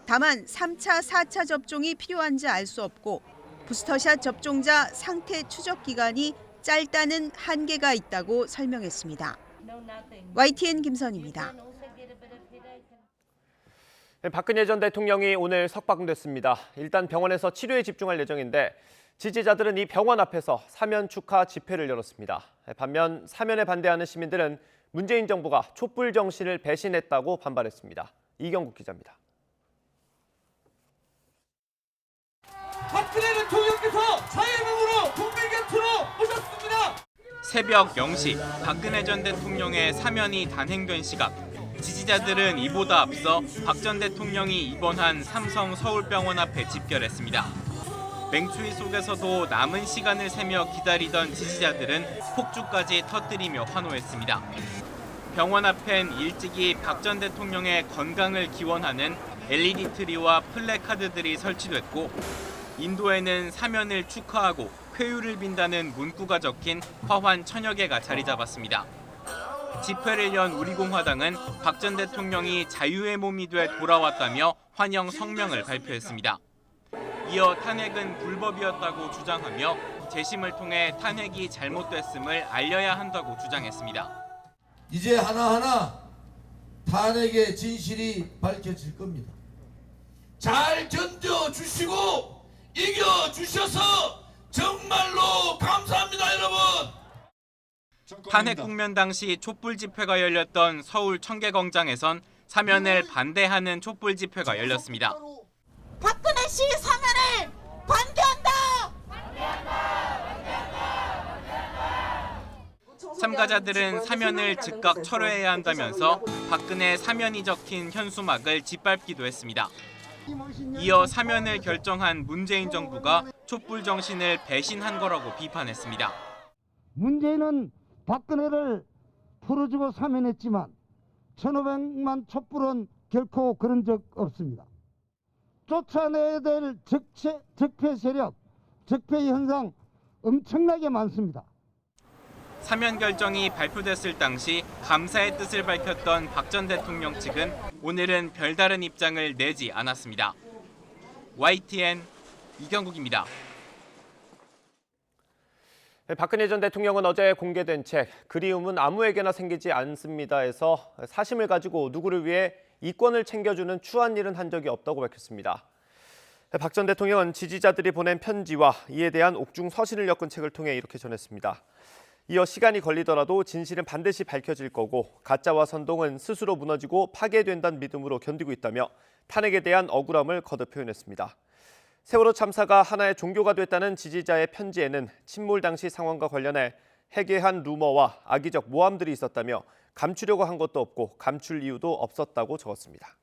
다만 3차, 4차 접종이 필요한지 알 수 없고 부스터샷 접종자 상태 추적 기간이 짧다는 한계가 있다고 설명했습니다. YTN 김선입니다. 박근혜 전 대통령이 오늘 석방됐습니다. 일단 병원에서 치료에 집중할 예정인데 지지자들은 이 병원 앞에서 사면 축하 집회를 열었습니다. 반면 사면에 반대하는 시민들은 문재인 정부가 촛불 정신을 배신했다고 반발했습니다. 이경국 기자입니다. 박근혜 대통령께서 자유명으로 국민 곁으로 오셨습니다. 새벽 0시 박근혜 전 대통령의 사면이 단행된 시각. 지지자들은 이보다 앞서 박 전 대통령이 입원한 삼성 서울병원 앞에 집결했습니다. 맹추위 속에서도 남은 시간을 세며 기다리던 지지자들은 폭죽까지 터뜨리며 환호했습니다. 병원 앞엔 일찍이 박 전 대통령의 건강을 기원하는 LED 트리와 플래카드들이 설치됐고 인도에는 사면을 축하하고 쾌유를 빈다는 문구가 적힌 화환 천여 개가 자리 잡았습니다. 집회를 연 우리공화당은 박 전 대통령이 자유의 몸이 돼 돌아왔다며 환영 성명을 발표했습니다. 이어 탄핵은 불법이었다고 주장하며 재심을 통해 탄핵이 잘못됐음을 알려야 한다고 주장했습니다. 이제 하나하나 탄핵의 진실이 밝혀질 겁니다. 잘 견뎌주시고 이겨주셔서 정말로 감사합니다, 여러분. 탄핵 국면 당시 촛불 집회가 열렸던 서울 청계광장에선 사면을 반대하는 촛불 집회가 열렸습니다. 박근혜 씨 사면을 반대한다! 참가자들은 사면을 즉각 철회해야 한다면서 박근혜 사면이 적힌 현수막을 짓밟기도 했습니다. 이어 사면을 결정한 문재인 정부가 촛불 정신을 배신한 거라고 비판했습니다. 문재인은 박근혜를 풀어주고 사면했지만 1,500만 촛불은 결코 그런 적 없습니다. 쫓아내야 될 적폐 세력, 적폐 현상 엄청나게 많습니다. 사면 결정이 발표됐을 당시 감사의 뜻을 밝혔던 박 전 대통령 측은 오늘은 별다른 입장을 내지 않았습니다. YTN 이경국입니다. 박근혜 전 대통령은 어제 공개된 책 그리움은 아무에게나 생기지 않습니다에서 사심을 가지고 누구를 위해 이권을 챙겨주는 추한 일은 한 적이 없다고 밝혔습니다. 박 전 대통령은 지지자들이 보낸 편지와 이에 대한 옥중 서신을 엮은 책을 통해 이렇게 전했습니다. 이어 시간이 걸리더라도 진실은 반드시 밝혀질 거고 가짜와 선동은 스스로 무너지고 파괴된다는 믿음으로 견디고 있다며 탄핵에 대한 억울함을 거듭 표현했습니다. 세월호 참사가 하나의 종교가 됐다는 지지자의 편지에는 침몰 당시 상황과 관련해 해괴한 루머와 악의적 모함들이 있었다며 감추려고 한 것도 없고 감출 이유도 없었다고 적었습니다.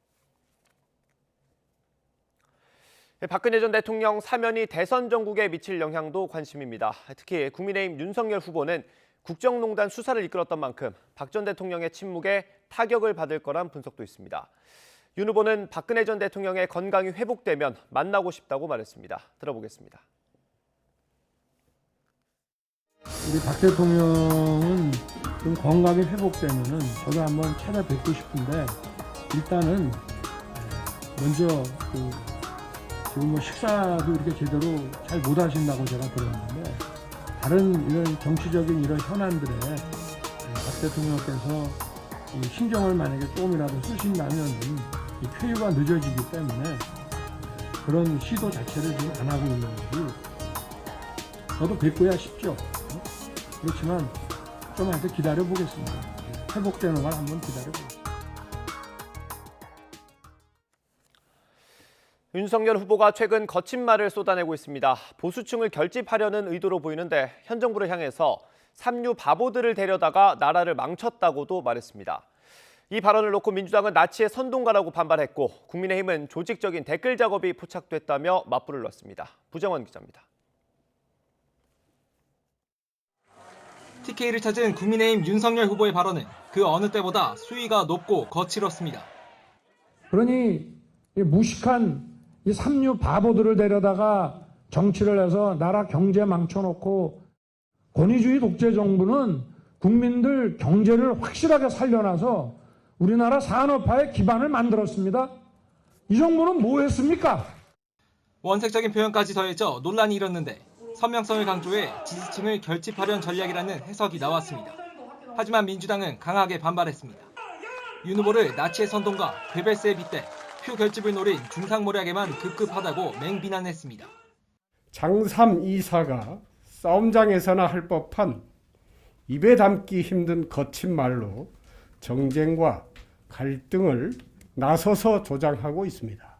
박근혜 전 대통령 사면이 대선 전국에 미칠 영향도 관심입니다. 특히 국민의힘 윤석열 후보는 국정농단 수사를 이끌었던 만큼 박 전 대통령의 침묵에 타격을 받을 거란 분석도 있습니다. 윤 후보는 박근혜 전 대통령의 건강이 회복되면 만나고 싶다고 말했습니다. 들어보겠습니다. 우리 박 대통령은 좀 건강이 회복되면은 저도 한번 찾아뵙고 싶은데 일단은 먼저 지금 뭐 식사도 이렇게 제대로 잘 못 하신다고 제가 들었는데 다른 이런 정치적인 이런 현안들에 박 대통령께서 신경을 만약에 조금이라도 쓰신다면 이 쾌유가 늦어지기 때문에 그런 시도 자체를 지금 안 하고 있는 거지. 저도 뵙고야 싶죠. 그렇지만 좀 한테 기다려 보겠습니다. 회복되는 걸 한번 기다려 보겠습니다. 윤석열 후보가 최근 거친 말을 쏟아내고 있습니다. 보수층을 결집하려는 의도로 보이는데 현 정부를 향해서 삼류 바보들을 데려다가 나라를 망쳤다고도 말했습니다. 이 발언을 놓고 민주당은 나치의 선동가라고 반발했고 국민의힘은 조직적인 댓글 작업이 포착됐다며 맞불을 놨습니다. 부정원 기자입니다. TK를 찾은 국민의힘 윤석열 후보의 발언은 그 어느 때보다 수위가 높고 거칠었습니다. 그러니 이 무식한 이 삼류 바보들을 데려다가 정치를 해서 나라 경제 망쳐놓고 권위주의 독재 정부는 국민들 경제를 확실하게 살려놔서 우리나라 산업화의 기반을 만들었습니다. 이 정부는 뭐 했습니까? 원색적인 표현까지 더해져 논란이 일었는데 선명성을 강조해 지지층을 결집하려는 전략이라는 해석이 나왔습니다. 하지만 민주당은 강하게 반발했습니다. 윤 후보를 나치의 선동과 괴벨스에 빗대 표 결집을 노린 중상모략에만 급급하다고 맹비난했습니다. 장삼 이사가 싸움장에서나 할 법한 입에 담기 힘든 거친 말로 정쟁과 갈등을 나서서 조장하고 있습니다.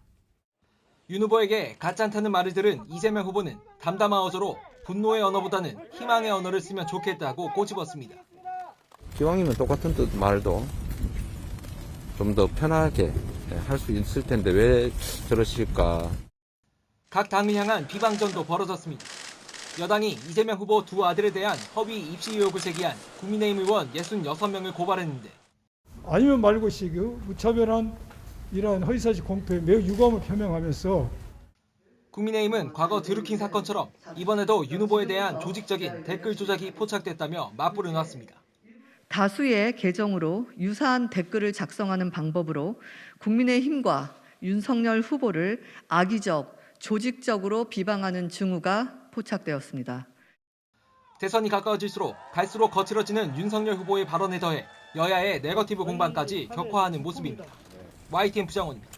윤 후보에게 가짜다는 말을 들은 이재명 후보는 담담한 어조로 분노의 언어보다는 희망의 언어를 쓰면 좋겠다고 꼬집었습니다. 기왕이면 똑같은 뜻 말도 좀 더 편하게 할 수 있을 텐데 왜 저러실까. 각 당을 향한 비방전도 벌어졌습니다. 여당이 이재명 후보 두 아들에 대한 허위 입시 의혹을 제기한 국민의힘 의원 66명을 고발했는데 아니면 말고시 무차별한 이러한 허위사실 공표에 매우 유감을 표명하면서 국민의힘은 과거 드루킹 사건처럼 이번에도 윤 후보에 대한 조직적인 댓글 조작이 포착됐다며 맞불을 놨습니다. 다수의 계정으로 유사한 댓글을 작성하는 방법으로 국민의힘과 윤석열 후보를 악의적, 조직적으로 비방하는 증오가 포착되었습니다. 대선이 가까워질수록 갈수록 거칠어지는 윤석열 후보의 발언에 더해 여야의 네거티브 공방까지 격화하는 모습입니다. YTN 부장원입니다.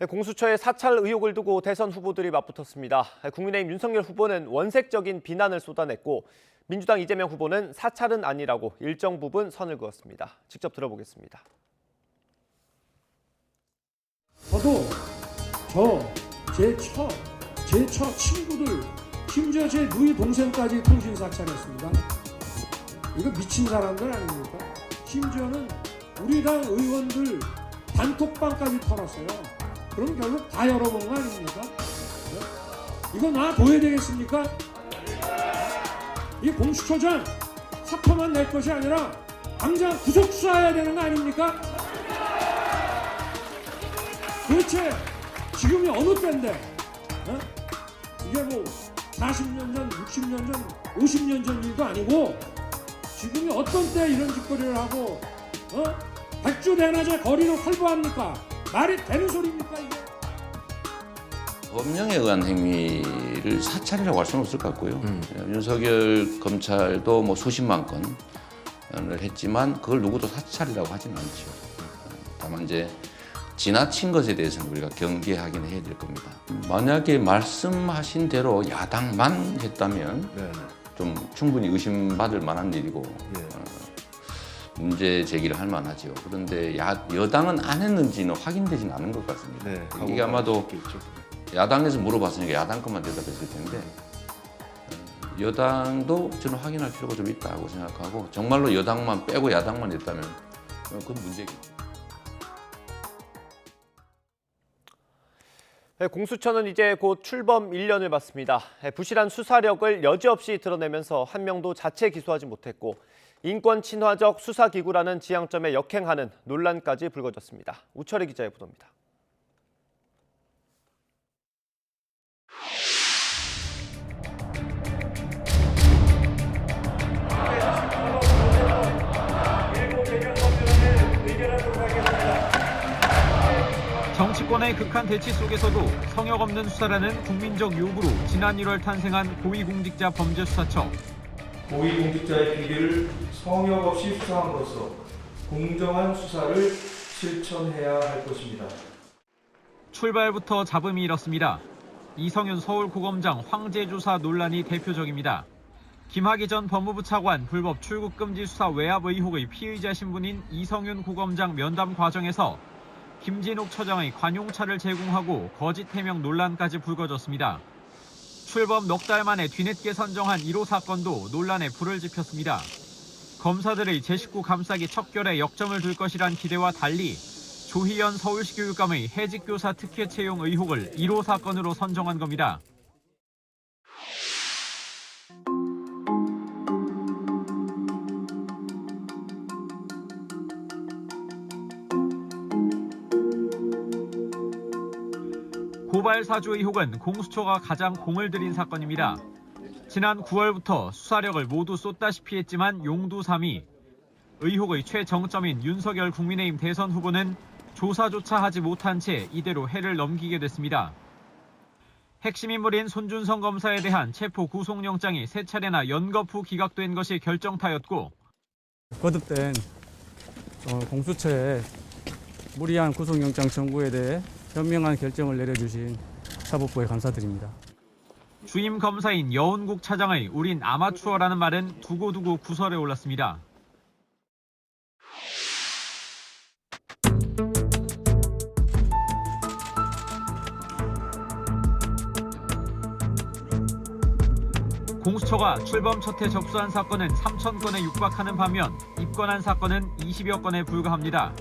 공수처의 사찰 의혹을 두고 대선 후보들이 맞붙었습니다. 국민의힘 윤석열 후보는 원색적인 비난을 쏟아냈고 민주당 이재명 후보는 사찰은 아니라고 일정 부분 선을 그었습니다. 직접 들어보겠습니다. 저도 제 처 친구들, 심지어 제 누이 동생까지 통신 사찰했습니다. 이거 미친 사람들 아닙니까? 심지어는 우리 당 의원들 단톡방까지 털었어요. 그럼 결국 다 열어본 거 아닙니까? 이거 놔둬야 되겠습니까? 이 공수처장 사표만 낼 것이 아니라 당장 구속 수사해야 되는 거 아닙니까? 도대체 지금이 어느 때인데 이게 뭐 40년 전, 60년 전, 50년 전 일도 아니고 지금이 어떤 때 이런 짓거리를 하고 백주대낮에 거리를 활보합니까? 말이 되는 소리입니까 이게? 법령에 의한 행위를 사찰이라고 할 수는 없을 것 같고요. 윤석열 검찰도 뭐 수십만 건을 했지만 그걸 누구도 사찰이라고 하지는 않죠. 다만 이제 지나친 것에 대해서는 우리가 경계하긴 해야 될 겁니다. 만약에 말씀하신 대로 야당만 했다면 좀 충분히 의심받을 만한 일이고 문제 제기를 할 만하죠. 그런데 여당은 안 했는지는 확인되지는 않은 것 같습니다. 이게 아마도 야당에서 물어봤으니까 야당 것만 대답했을 텐데 여당도 저는 확인할 필요가 좀 있다고 생각하고 정말로 여당만 빼고 야당만 했다면 그건 문제겠죠. 공수처는 이제 곧 출범 1년을 맞습니다. 부실한 수사력을 여지없이 드러내면서 한 명도 자체 기소하지 못했고 인권 친화적 수사기구라는 지향점에 역행하는 논란까지 불거졌습니다. 우철희 기자의 보도입니다. 코로나의 극한 대치 속에서도 성역 없는 수사라는 국민적 요구로 지난 1월 탄생한 고위공직자 범죄수사처. 고위공직자의 비리를 성역 없이 수사함으로써 공정한 수사를 실천해야 할 것입니다. 출발부터 잡음이 일었습니다. 이성윤 서울고검장 황제조사 논란이 대표적입니다. 김학의 전 법무부 차관 불법 출국금지 수사 외압 의혹의 피의자 신분인 이성윤 고검장 면담 과정에서 김진욱 처장의 관용차를 제공하고 거짓 해명 논란까지 불거졌습니다. 출범 넉 달 만에 뒤늦게 선정한 1호 사건도 논란에 불을 지폈습니다. 검사들의 제19 감싸기 척결에 역점을 둘 것이란 기대와 달리 조희연 서울시 교육감의 해직교사 특혜 채용 의혹을 1호 사건으로 선정한 겁니다. 고발 사주 의혹은 공수처가 가장 공을 들인 사건입니다. 지난 9월부터 수사력을 모두 쏟다시피 했지만 용두사미. 의혹의 최정점인 윤석열 국민의힘 대선 후보는 조사조차 하지 못한 채 이대로 해를 넘기게 됐습니다. 핵심 인물인 손준성 검사에 대한 체포 구속영장이 3차례나 연거푸 기각된 것이 결정타였고 거듭된 공수처의 무리한 구속영장 청구에 대해 현명한 결정을 내려주신 사법부에 감사드립니다. 주임 검사인 여운국 차장의 우린 아마추어라는 말은 두고두고 구설에 올랐습니다. 공수처가 출범 첫 해 접수한 사건은 3,000건에 육박하는 반면 입건한 사건은 20여 건에 불과합니다.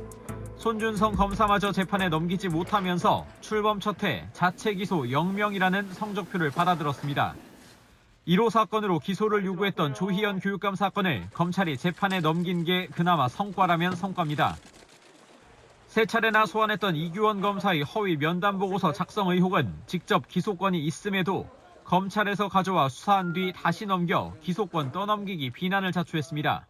손준성 검사마저 재판에 넘기지 못하면서 출범 첫 해 자체 기소 0명이라는 성적표를 받아들었습니다. 1호 사건으로 기소를 요구했던 조희연 교육감 사건을 검찰이 재판에 넘긴 게 그나마 성과라면 성과입니다. 3차례나 소환했던 이규원 검사의 허위 면담 보고서 작성 의혹은 직접 기소권이 있음에도 검찰에서 가져와 수사한 뒤 다시 넘겨 기소권 떠넘기기 비난을 자초했습니다.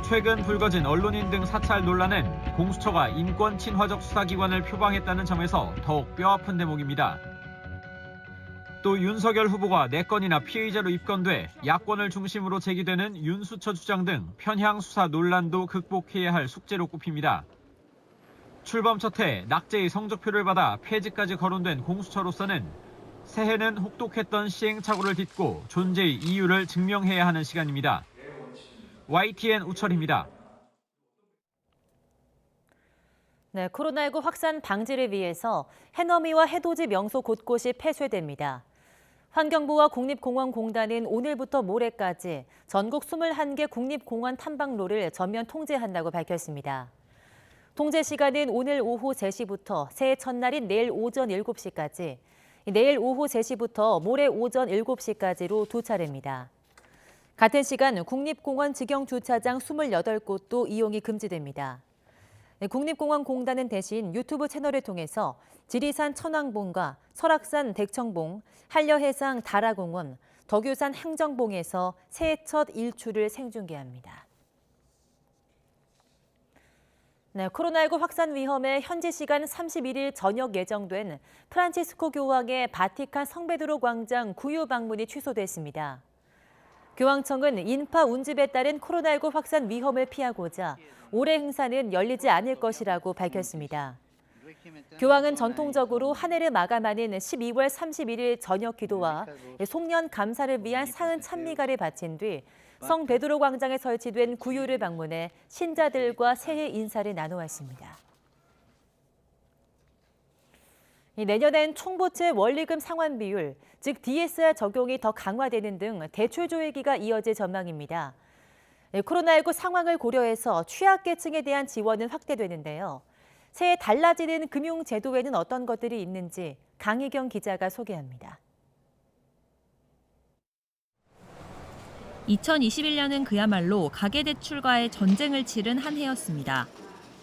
최근 불거진 언론인 등 사찰 논란은 공수처가 인권 친화적 수사기관을 표방했다는 점에서 더욱 뼈아픈 대목입니다. 또 윤석열 후보가 4건이나 피의자로 입건돼 야권을 중심으로 제기되는 윤수처 주장 등 편향 수사 논란도 극복해야 할 숙제로 꼽힙니다. 출범 첫 해 낙제의 성적표를 받아 폐지까지 거론된 공수처로서는 새해는 혹독했던 시행착오를 딛고 존재의 이유를 증명해야 하는 시간입니다. YTN 우철입니다. 네, 코로나19 확산 방지를 위해서 해넘이와 해돋이 명소 곳곳이 폐쇄됩니다. 환경부와 국립공원공단은 오늘부터 모레까지 전국 21개 국립공원 탐방로를 전면 통제한다고 밝혔습니다. 통제 시간은 오늘 오후 3시부터 새해 첫날인 내일 오전 7시까지, 내일 오후 3시부터 모레 오전 7시까지로 2차례입니다. 같은 시간 국립공원 직영 주차장 28곳도 이용이 금지됩니다. 국립공원공단은 대신 유튜브 채널을 통해서 지리산 천왕봉과 설악산 덱청봉, 한려해상 다라공원, 덕유산 행정봉에서 새해 첫 일출을 생중계합니다. 네, 코로나19 확산 위험에 현지 시간 31일 저녁 예정된 프란치스코 교황의 바티칸 성베드로 광장 구유 방문이 취소됐습니다. 교황청은 인파 운집에 따른 코로나19 확산 위험을 피하고자 올해 행사는 열리지 않을 것이라고 밝혔습니다. 교황은 전통적으로 한 해를 마감하는 12월 31일 저녁 기도와 송년 감사를 위한 사은 찬미가를 바친 뒤 성 베드로 광장에 설치된 구유를 방문해 신자들과 새해 인사를 나누었습니다. 내년엔 총부채 원리금 상환 비율, 즉 DSR 적용이 더 강화되는 등 대출 조회기가 이어질 전망입니다. 코로나19 상황을 고려해서 취약계층에 대한 지원은 확대되는데요. 새해 달라지는 금융제도에는 어떤 것들이 있는지 강희경 기자가 소개합니다. 2021년은 그야말로 가계대출과의 전쟁을 치른 한 해였습니다.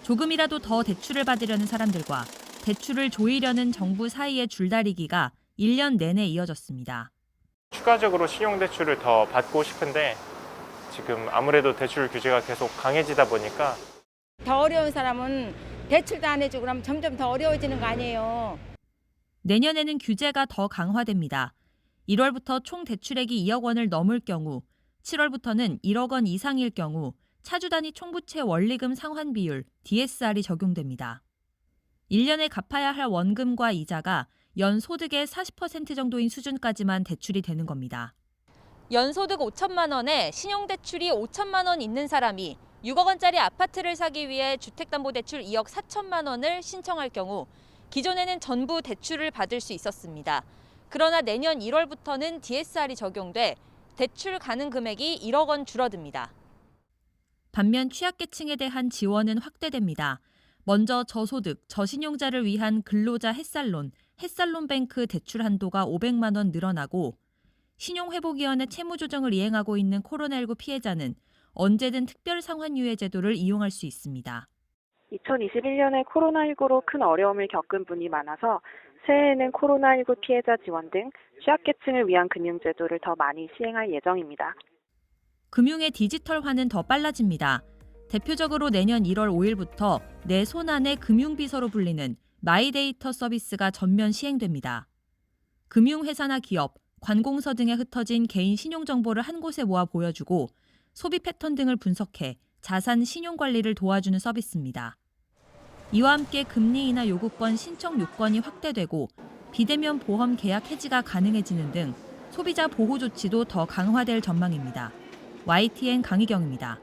조금이라도 더 대출을 받으려는 사람들과 대출을 조이려는 정부 사이의 줄다리기가 1년 내내 이어졌습니다. 추가적으로 신용대출을 더 받고 싶은데 지금 아무래도 대출 규제가 계속 강해지다 보니까 더 어려운 사람은 대출도 안 해주고 그러면 점점 더 어려워지는 거 아니에요. 내년에는 규제가 더 강화됩니다. 1월부터 총 대출액이 2억 원을 넘을 경우, 7월부터는 1억 원 이상일 경우 차주 단위 총부채 원리금 상환 비율 DSR이 적용됩니다. 1년에 갚아야 할 원금과 이자가 연소득의 40% 정도인 수준까지만 대출이 되는 겁니다. 연소득 5천만 원에 신용대출이 5천만 원 있는 사람이 6억 원짜리 아파트를 사기 위해 주택담보대출 2억 4천만 원을 신청할 경우 기존에는 전부 대출을 받을 수 있었습니다. 그러나 내년 1월부터는 DSR이 적용돼 대출 가능 금액이 1억 원 줄어듭니다. 반면 취약계층에 대한 지원은 확대됩니다. 먼저 저소득, 저신용자를 위한 근로자 햇살론, 햇살론뱅크 대출 한도가 500만 원 늘어나고 신용회복위원회 채무조정을 이행하고 있는 코로나19 피해자는 언제든 특별상환유예 제도를 이용할 수 있습니다. 2021년에 코로나19로 큰 어려움을 겪은 분이 많아서 새해에는 코로나19 피해자 지원 등 취약계층을 위한 금융제도를 더 많이 시행할 예정입니다. 금융의 디지털화는 더 빨라집니다. 대표적으로 내년 1월 5일부터 내 손안의 금융비서로 불리는 마이데이터 서비스가 전면 시행됩니다. 금융회사나 기업, 관공서 등에 흩어진 개인 신용정보를 한 곳에 모아 보여주고 소비 패턴 등을 분석해 자산 신용 관리를 도와주는 서비스입니다. 이와 함께 금리 인하 요구권 신청 요건이 확대되고 비대면 보험 계약 해지가 가능해지는 등 소비자 보호 조치도 더 강화될 전망입니다. YTN 강희경입니다.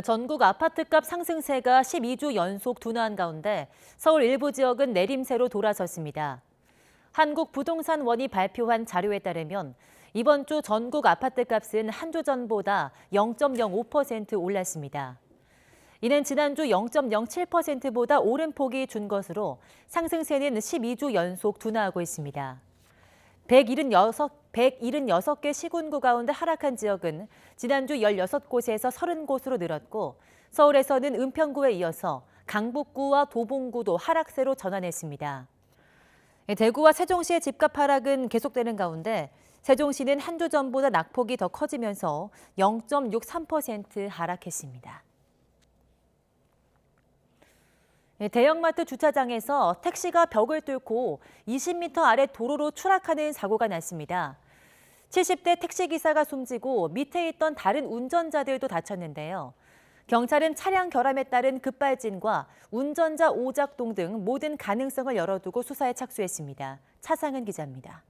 전국 아파트값 상승세가 12주 연속 둔화한 가운데 서울 일부 지역은 내림세로 돌아섰습니다. 한국부동산원이 발표한 자료에 따르면 이번 주 전국 아파트값은 한 주 전보다 0.05% 올랐습니다. 이는 지난주 0.07%보다 오른 폭이 준 것으로 상승세는 12주 연속 둔화하고 있습니다. 176개 시군구 가운데 하락한 지역은 지난주 16곳에서 30곳으로 늘었고 서울에서는 은평구에 이어서 강북구와 도봉구도 하락세로 전환했습니다. 대구와 세종시의 집값 하락은 계속되는 가운데 세종시는 한 주 전보다 낙폭이 더 커지면서 0.63% 하락했습니다. 대형마트 주차장에서 택시가 벽을 뚫고 20m 아래 도로로 추락하는 사고가 났습니다. 70대 택시기사가 숨지고 밑에 있던 다른 운전자들도 다쳤는데요. 경찰은 차량 결함에 따른 급발진과 운전자 오작동 등 모든 가능성을 열어두고 수사에 착수했습니다. 차상은 기자입니다.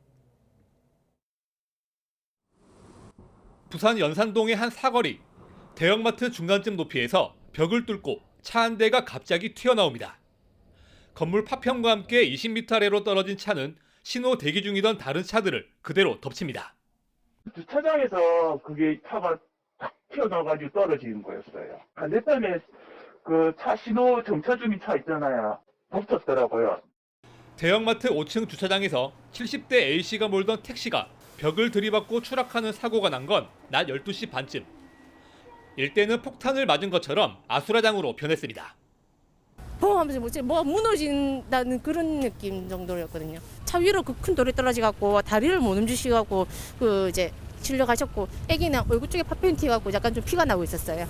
부산 연산동의 한 사거리, 대형마트 중간쯤 높이에서 벽을 뚫고 차 한 대가 갑자기 튀어나옵니다. 건물 파편과 함께 20m 아래로 떨어진 차는 신호 대기 중이던 다른 차들을 그대로 덮칩니다. 주차장에서 그게 차가 탁 튀어나와가지고 떨어지는 거였어요. 반대편에 그 차 신호 정차 중인 차 있잖아요. 덮쳤더라고요. 대형마트 5층 주차장에서 70대 A씨가 몰던 택시가 벽을 들이받고 추락하는 사고가 난 건 낮 12시 반쯤. 일대는 폭탄을 맞은 것처럼 아수라장으로 변했습니다. 보험하면서 뭐 무너진다는 그런 느낌 정도였거든요. 차 위로 그 큰 돌이 떨어져갖고 다리를 못 움직이셔갖고 그 이제 실려가셨고 애기는 얼굴 쪽에 파편이 튀어갖고 약간 좀 피가 나고 있었어요.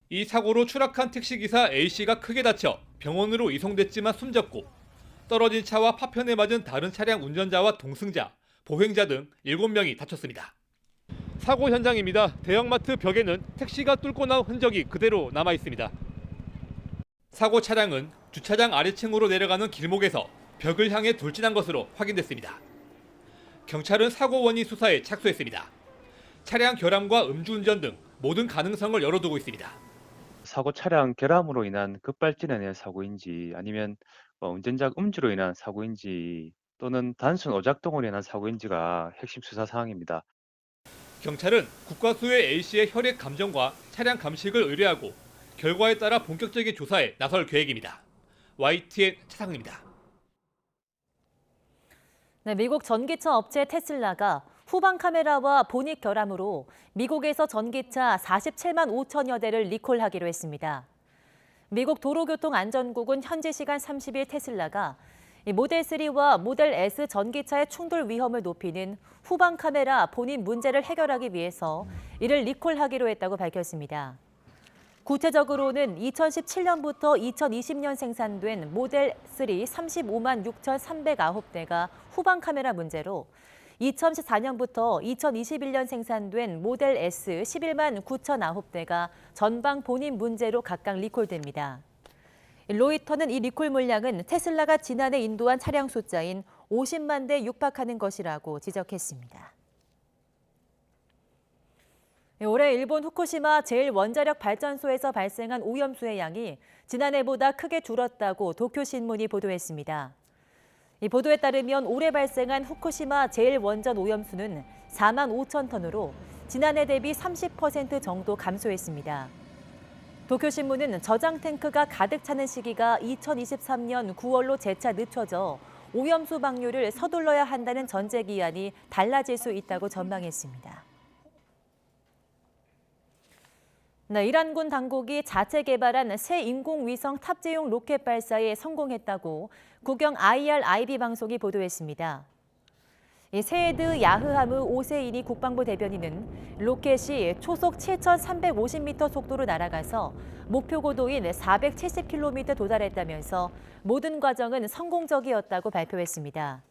이 사고로 추락한 택시기사 A씨가 크게 다쳐 병원으로 이송됐지만 숨졌고 떨어진 차와 파편에 맞은 다른 차량 운전자와 동승자, 보행자 등 7명이 다쳤습니다. 사고 현장입니다. 대형마트 벽에는 택시가 뚫고 나온 흔적이 그대로 남아 있습니다. 사고 차량은 주차장 아래층으로 내려가는 길목에서 벽을 향해 돌진한 것으로 확인됐습니다. 경찰은 사고 원인 수사에 착수했습니다. 차량 결함과 음주운전 등 모든 가능성을 열어두고 있습니다. 사고 차량 결함으로 인한 급발진에 의한 사고인지 아니면 운전자 음주로 인한 사고인지 또는 단순 오작동으로 인한 사고인지가 핵심 수사 사항입니다. 경찰은 국과수의 A씨의 혈액 감정과 차량 감식을 의뢰하고 결과에 따라 본격적인 조사에 나설 계획입니다. YTN 차상입니다. 미국 전기차 업체 테슬라가 후방 카메라와 보닛 결함으로 미국에서 전기차 47만 5천여 대를 리콜하기로 했습니다. 미국 도로교통안전국은 현지 시간 30일 테슬라가 모델 3와 모델 S 전기차의 충돌 위험을 높이는 후방 카메라 본인 문제를 해결하기 위해서 이를 리콜하기로 했다고 밝혔습니다. 구체적으로는 2017년부터 2020년 생산된 모델 3 35만 6,309대가 후방 카메라 문제로 2014년부터 2021년 생산된 모델 S 11만 9,009대가 전방 본인 문제로 각각 리콜됩니다. 로이터는 이 리콜 물량은 테슬라가 지난해 인도한 차량 숫자인 50만 대 육박하는 것이라고 지적했습니다. 올해 일본 후쿠시마 제1원자력 발전소에서 발생한 오염수의 양이 지난해보다 크게 줄었다고 도쿄신문이 보도했습니다. 이 보도에 따르면 올해 발생한 후쿠시마 제1원전 오염수는 4만 5천 톤으로 지난해 대비 30% 정도 감소했습니다. 도쿄신문은 저장 탱크가 가득 차는 시기가 2023년 9월로 재차 늦춰져 오염수 방류를 서둘러야 한다는 전제 기한이 달라질 수 있다고 전망했습니다. 이란군 당국이 자체 개발한 새 인공위성 탑재용 로켓 발사에 성공했다고 국영 IRIB 방송이 보도했습니다. 세헤드 야흐하무 오세이니 국방부 대변인은 로켓이 초속 7,350m 속도로 날아가서 목표 고도인 470km 도달했다면서 모든 과정은 성공적이었다고 발표했습니다.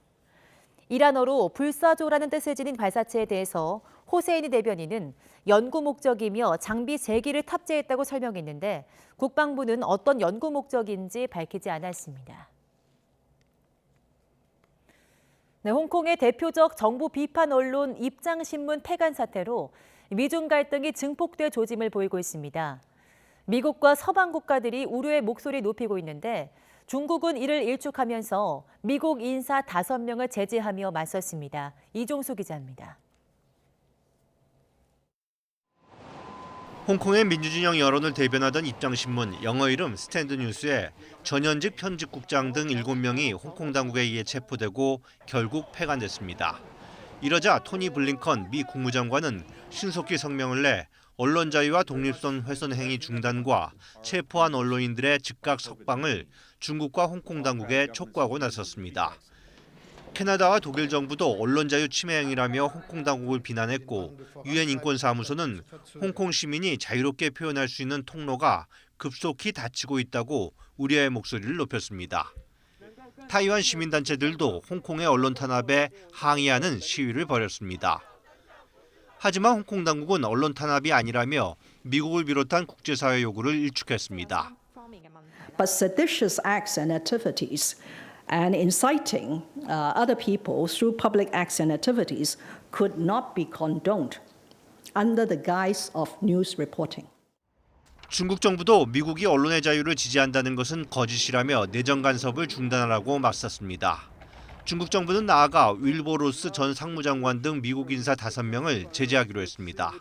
이란어로 불사조라는 뜻을 지닌 발사체에 대해서 호세이니 대변인은 연구 목적이며 장비 3기를 탑재했다고 설명했는데 국방부는 어떤 연구 목적인지 밝히지 않았습니다. 홍콩의 대표적 정부 비판 언론 입장신문 폐간 사태로 미중 갈등이 증폭될 조짐을 보이고 있습니다. 미국과 서방 국가들이 우려의 목소리 높이고 있는데 중국은 이를 일축하면서 미국 인사 5명을 제재하며 맞섰습니다. 이종수 기자입니다. 홍콩의 민주진영 여론을 대변하던 입장신문 영어 이름 스탠드 뉴스에 전현직 편집국장 등 7명이 홍콩 당국에 의해 체포되고 결국 폐간됐습니다. 이러자 토니 블링컨 미 국무장관은 신속히 성명을 내 언론 자유와 독립성 훼손 행위 중단과 체포한 언론인들의 즉각 석방을 중국과 홍콩 당국에 촉구하고 나섰습니다. 캐나다와 독일 정부도 언론 자유 침해 행위라며 홍콩 당국을 비난했고 유엔 인권사무소는 홍콩 시민이 자유롭게 표현할 수 있는 통로가 급속히 닫히고 있다고 우려의 목소리를 높였습니다. 타이완 시민단체들도 홍콩의 언론 탄압에 항의하는 시위를 벌였습니다. 하지만 홍콩 당국은 언론 탄압이 아니라며 미국을 비롯한 국제사회 요구를 일축했습니다. But seditious acts and activities and inciting other people through public acts and activities could not be condoned under the guise of news reporting. 중국 정부도 미국이 언론의 자유를 지지한다는 것은 거짓이라며 내정 간섭을 중단하라고 맞섰습니다. 중국 정부는 나아가 윌보로스 전 상무장관 등 미국 인사 5명을 제재하기로 했습니다.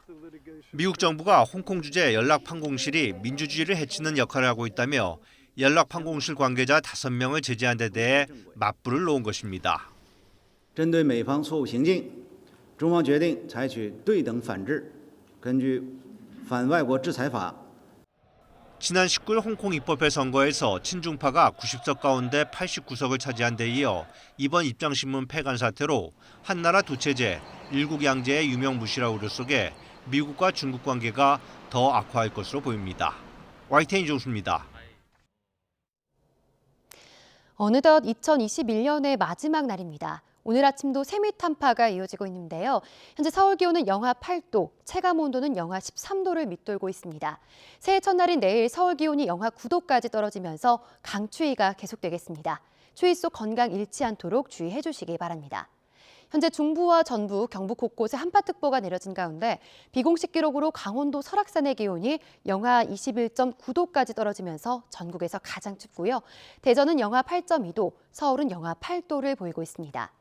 미국 정부가 홍콩 주재 연락판공실이 민주주의를 해치는 역할을 하고 있다며 연락판공실 관계자 5명을 제재한 데 대해 맞불을 놓은 것입니다. 针对美方错误行径，中方决定采取对等反制，根据反外国制裁法。 지난 19일 홍콩 입법회 선거에서 친중파가 90석 가운데 89석을 차지한 데 이어 이번 입장신문 폐간 사태로 한나라 두체제, 일국 양제의 유명무실한 우려 속에 미국과 중국 관계가 더 악화할 것으로 보입니다. YTN 이종수입니다. 어느덧 2021년의 마지막 날입니다. 오늘 아침도 세미 한파가 이어지고 있는데요. 현재 서울 기온은 영하 8도, 체감 온도는 영하 13도를 밑돌고 있습니다. 새해 첫날인 내일 서울 기온이 영하 9도까지 떨어지면서 강추위가 계속되겠습니다. 추위 속 건강 잃지 않도록 주의해 주시기 바랍니다. 현재 중부와 전북, 경북 곳곳에 한파특보가 내려진 가운데 비공식 기록으로 강원도 설악산의 기온이 영하 21.9도까지 떨어지면서 전국에서 가장 춥고요. 대전은 영하 8.2도, 서울은 영하 8도를 보이고 있습니다.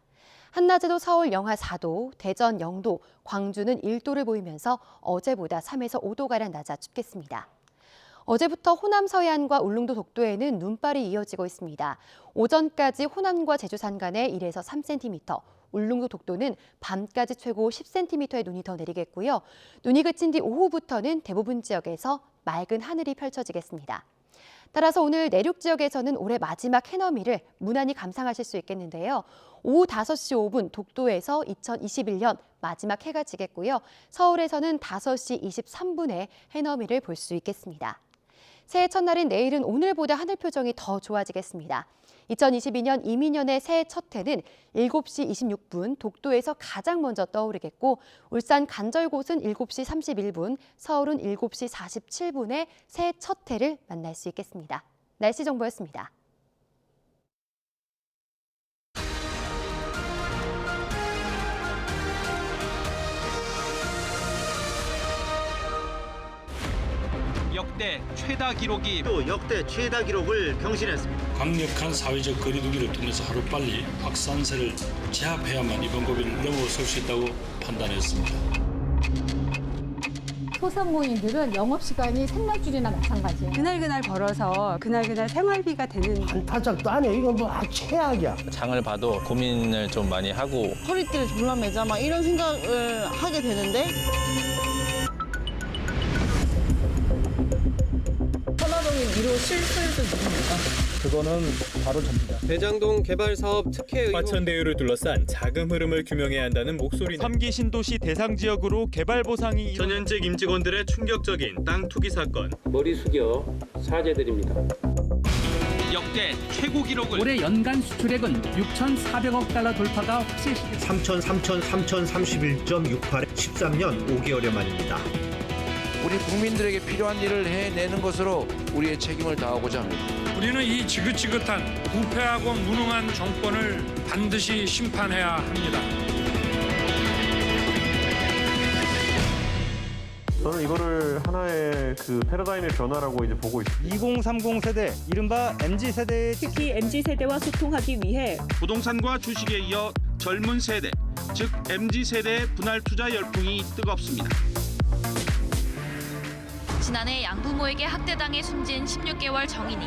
한낮에도 서울 영하 4도, 대전 0도, 광주는 1도를 보이면서 어제보다 3에서 5도가량 낮아 춥겠습니다. 어제부터 호남 서해안과 울릉도 독도에는 눈발이 이어지고 있습니다. 오전까지 호남과 제주 산간에 1에서 3cm, 울릉도 독도는 밤까지 최고 10cm의 눈이 더 내리겠고요. 눈이 그친 뒤 오후부터는 대부분 지역에서 맑은 하늘이 펼쳐지겠습니다. 따라서 오늘 내륙 지역에서는 올해 마지막 해넘이를 무난히 감상하실 수 있겠는데요. 오후 5시 5분 독도에서 2021년 마지막 해가 지겠고요. 서울에서는 5시 23분에 해넘이를 볼 수 있겠습니다. 새해 첫날인 내일은 오늘보다 하늘 표정이 더 좋아지겠습니다. 2022년 이민년의 새해 첫 해는 7시 26분 독도에서 가장 먼저 떠오르겠고 울산 간절곶은 7시 31분, 서울은 7시 47분에 새해 첫 해를 만날 수 있겠습니다. 날씨 정보였습니다. 역대 최다 기록이 또 역대 최다 기록을 경신했습니다. 강력한 사회적 거리두기를 통해서 하루빨리 확산세를 제압해야만 이번 고비를 넘어설 수 있다고 판단했습니다. 소상공인들은 영업시간이 생활줄이나 마찬가지예요. 그날 벌어서 그날 생활비가 되는. 한타작도 안 해. 이건 뭐 최악이야. 장을 봐도 고민을 좀 많이 하고 허리띠를 졸라 매자 막 이런 생각을 하게 되는데 천화동인 1호 실소유주 누굽니까? 그거는 바로 접니다. 대장동 개발 사업 특혜 의혹. 화천대유를 둘러싼 자금 흐름을 규명해야 한다는 목소리는 3기 신도시 대상 지역으로 개발 보상이 전현직 임직원들의 충격적인 땅 투기 사건. 머리 숙여 사죄드립니다. 역대 최고 기록을 올해 연간 수출액은 6,400억 달러 돌파가 확실시됐습니다. 3,31.68에 13년 5개월여 만입니다. 우리 국민들에게 필요한 일을 해내는 것으로 우리의 책임을 다하고자 합니다. 우리는 이 지긋지긋한 부패하고 무능한 정권을 반드시 심판해야 합니다. 저는 이거를 하나의 그 패러다임의 변화라고 이제 보고 있습니다. 2030 세대, 이른바 MZ 세대의 특히 MZ 세대와 소통하기 위해 부동산과 주식에 이어 젊은 세대, 즉 MZ 세대의 분할 투자 열풍이 뜨겁습니다. 지난해 양부모에게 학대당해 숨진 16개월 정인이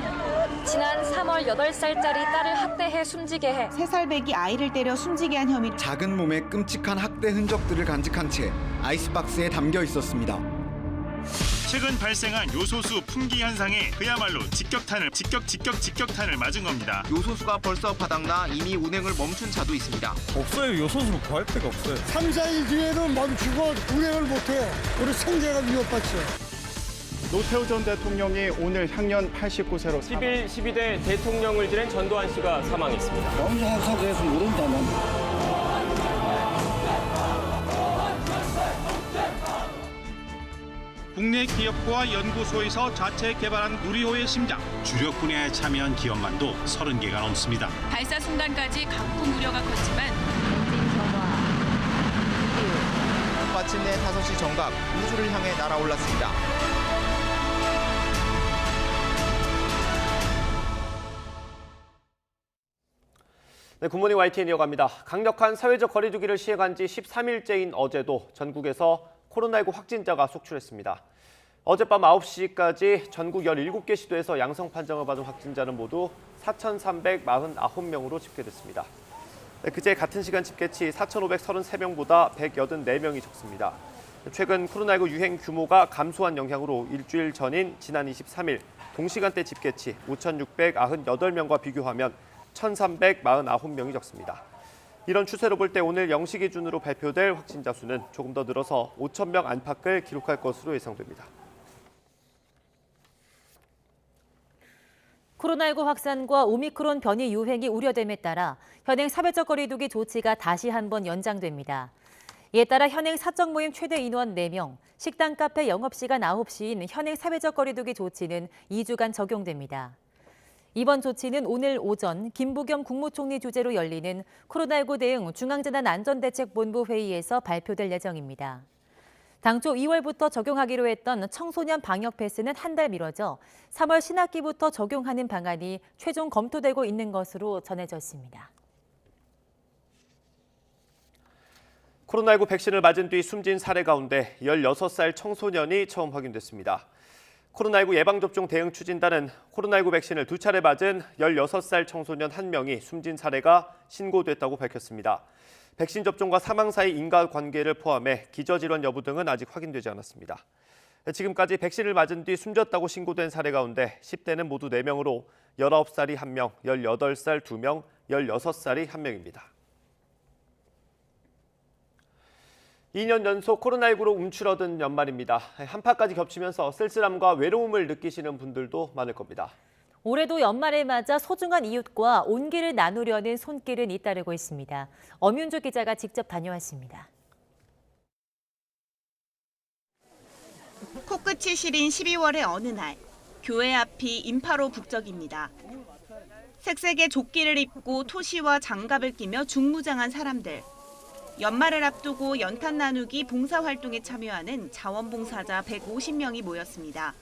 지난 3월 8살짜리 딸을 학대해 숨지게 해 3살배기 아이를 때려 숨지게 한 혐의. 작은 몸에 끔찍한 학대 흔적들을 간직한 채 아이스박스에 담겨 있었습니다. 최근 발생한 요소수 품귀 현상에 그야말로 직격탄을 맞은 겁니다. 요소수가 벌써 바닥나 이미 운행을 멈춘 차도 있습니다. 없어요. 요소수로 구할 데가 없어요. 3, 4일 뒤에는 멈추고 운행을 못해요. 우리 생계가 위협받죠. 노태우 전 대통령이 오늘 향년 89세로 12대 대통령을 지낸 전두환 씨가 사망했습니다. 검사에 대해서 모른다면 국내 기업과 연구소에서 자체 개발한 누리호의 심장, 주력 분야에 참여한 기업만도 30개가 넘습니다. 발사 순간까지 강풍 우려가 컸지만 마침내 5시 정각 우주를 향해 날아올랐습니다. 네, 굿모닝 YTN 이어갑니다. 강력한 사회적 거리두기를 시행한 지 13일째인 어제도 전국에서 코로나19 확진자가 속출했습니다. 어젯밤 9시까지 전국 17개 시도에서 양성 판정을 받은 확진자는 모두 4,349명으로 집계됐습니다. 네, 그제 같은 시간 집계치 4,533명보다 184명이 적습니다. 최근 코로나19 유행 규모가 감소한 영향으로 일주일 전인 지난 23일 동시간대 집계치 5,698명과 비교하면 1,349명이 적습니다. 이런 추세로 볼 때 오늘 0시 기준으로 발표될 확진자 수는 조금 더 늘어서 5,000명 안팎을 기록할 것으로 예상됩니다. 코로나19 확산과 오미크론 변이 유행이 우려됨에 따라 현행 사회적 거리두기 조치가 다시 한번 연장됩니다. 이에 따라 현행 사적 모임 최대 인원 4명, 식당, 카페 영업시간 9시인 현행 사회적 거리두기 조치는 2주간 적용됩니다. 이번 조치는 오늘 오전 김부겸 국무총리 주재로 열리는 코로나19 대응 중앙재난안전대책본부 회의에서 발표될 예정입니다. 당초 2월부터 적용하기로 했던 청소년 방역 패스는 한 달 미뤄져 3월 신학기부터 적용하는 방안이 최종 검토되고 있는 것으로 전해졌습니다. 코로나19 백신을 맞은 뒤 숨진 사례 가운데 16살 청소년이 처음 확인됐습니다. 코로나19 예방접종 대응 추진단은 코로나19 백신을 2차례 맞은 16살 청소년 1명이 숨진 사례가 신고됐다고 밝혔습니다. 백신 접종과 사망 사이 인과관계를 포함해 기저질환 여부 등은 아직 확인되지 않았습니다. 지금까지 백신을 맞은 뒤 숨졌다고 신고된 사례 가운데 10대는 모두 4명으로 19살이 1명, 18살 2명, 16살이 1명입니다. 2년 연속 코로나19로 움츠러든 연말입니다. 한파까지 겹치면서 쓸쓸함과 외로움을 느끼시는 분들도 많을 겁니다. 올해도 연말을 맞아 소중한 이웃과 온기를 나누려는 손길은 잇따르고 있습니다. 엄윤주 기자가 직접 다녀왔습니다. 코끝이 시린 12월의 어느 날, 교회 앞이 인파로 북적입니다. 색색의 조끼를 입고 토시와 장갑을 끼며 중무장한 사람들. 연말을 앞두고 연탄 나누기 봉사활동에 참여하는 자원봉사자 150명이 모였습니다.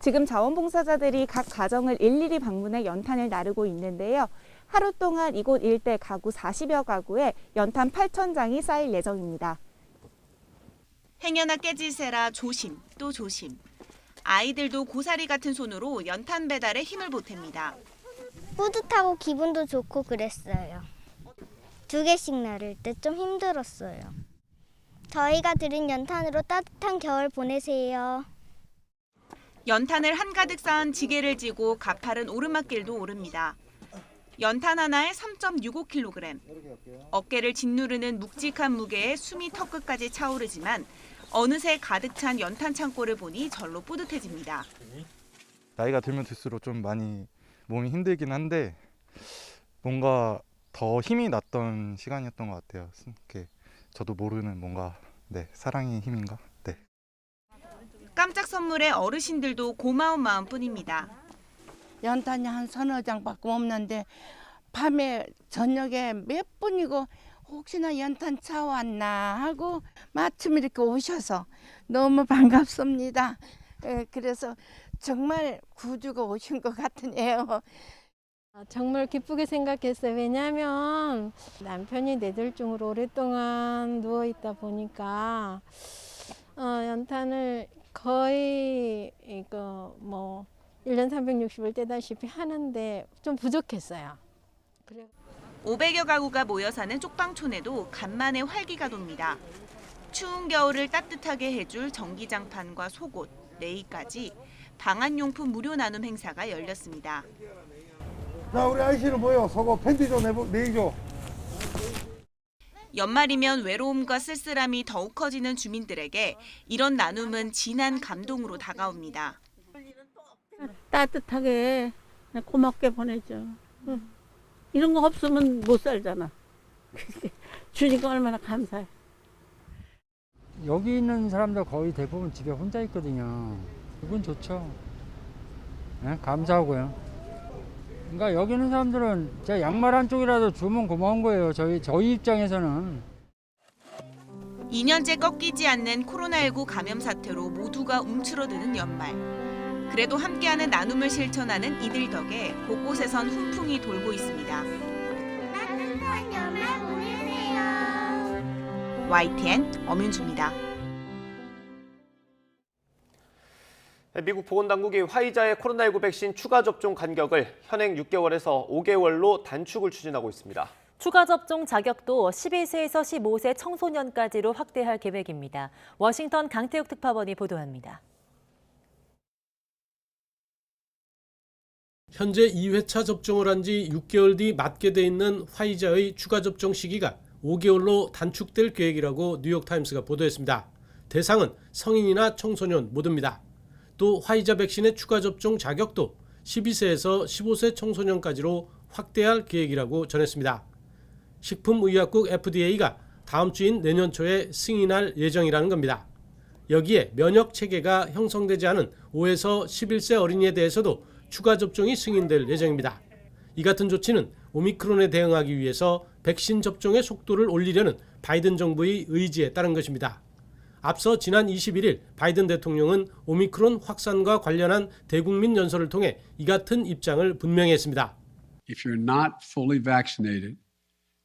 지금 자원봉사자들이 각 가정을 일일이 방문해 연탄을 나르고 있는데요. 하루 동안 이곳 일대 가구 40여 가구에 연탄 8,000장이 쌓일 예정입니다. 행여나 깨질세라 조심 또 조심. 아이들도 고사리 같은 손으로 연탄 배달에 힘을 보탭니다. 뿌듯하고 기분도 좋고 그랬어요. 2개씩 나를 때 좀 힘들었어요. 저희가 드린 연탄으로 따뜻한 겨울 보내세요. 연탄을 한가득 쌓은 지게를 지고 가파른 오르막길도 오릅니다. 연탄 하나에 3.65kg. 어깨를 짓누르는 묵직한 무게에 숨이 턱끝까지 차오르지만 어느새 가득 찬 연탄 창고를 보니 절로 뿌듯해집니다. 나이가 들면 들수록 좀 많이 몸이 힘들긴 한데 뭔가 더 힘이 났던 시간이었던 것 같아요. 이렇게 저도 모르는 뭔가 사랑의 힘인가? 네. 깜짝 선물에 어르신들도 고마운 마음뿐입니다. 연탄이 한 서너 장밖에 없는데 밤에 저녁에 몇 분이고 혹시나 연탄 차 왔나 하고 마침 이렇게 오셔서 너무 반갑습니다. 그래서 정말 구주가 오신 것 같으네요. 정말 기쁘게 생각했어요. 왜냐하면 남편이 뇌졸중으로 오랫동안 누워있다 보니까 연탄을 거의 1년 360을 떼다시피 하는데 좀 부족했어요. 500여 가구가 모여 사는 쪽방촌에도 간만에 활기가 돕니다. 추운 겨울을 따뜻하게 해줄 전기장판과 속옷, 레이까지 방한용품 무료 나눔 행사가 열렸습니다. 자, 우리 아이씨는 뭐요? 속옷 팬티 좀 내줘. 연말이면 외로움과 쓸쓸함이 더욱 커지는 주민들에게 이런 나눔은 진한 감동으로 다가옵니다. 따뜻하게 고맙게 보내줘. 이런 거 없으면 못 살잖아. 주니까 얼마나 감사해. 여기 있는 사람들 거의 대부분 집에 혼자 있거든요. 그건 좋죠. 네, 감사하고요. 그러니까 여기 있는 사람들은 제가 양말 한쪽이라도 주면 고마운 거예요. 저희 입장에서는. 2년째 꺾이지 않는 코로나19 감염 사태로 모두가 움츠러드는 연말. 그래도 함께하는 나눔을 실천하는 이들 덕에 곳곳에선 훈풍이 돌고 있습니다. 따뜻한 연말 보내세요. YTN 엄윤주입니다. 미국 보건당국이 화이자의 코로나19 백신 추가 접종 간격을 현행 6개월에서 5개월로 단축을 추진하고 있습니다. 추가 접종 자격도 12세에서 15세 청소년까지로 확대할 계획입니다. 워싱턴 강태욱 특파원이 보도합니다. 현재 2회차 접종을 한 지 6개월 뒤 맞게 돼 있는 화이자의 추가 접종 시기가 5개월로 단축될 계획이라고 뉴욕타임스가 보도했습니다. 대상은 성인이나 청소년 모두입니다. 또 화이자 백신의 추가 접종 자격도 12세에서 15세 청소년까지로 확대할 계획이라고 전했습니다. 식품의약국 FDA가 다음 주인 내년 초에 승인할 예정이라는 겁니다. 여기에 면역 체계가 형성되지 않은 5에서 11세 어린이에 대해서도 추가 접종이 승인될 예정입니다. 이 같은 조치는 오미크론에 대응하기 위해서 백신 접종의 속도를 올리려는 바이든 정부의 의지에 따른 것입니다. 앞서 지난 21일 바이든 대통령은 오미크론 확산과 관련한 대국민 연설을 통해 이 같은 입장을 분명히 했습니다. If you're not fully vaccinated,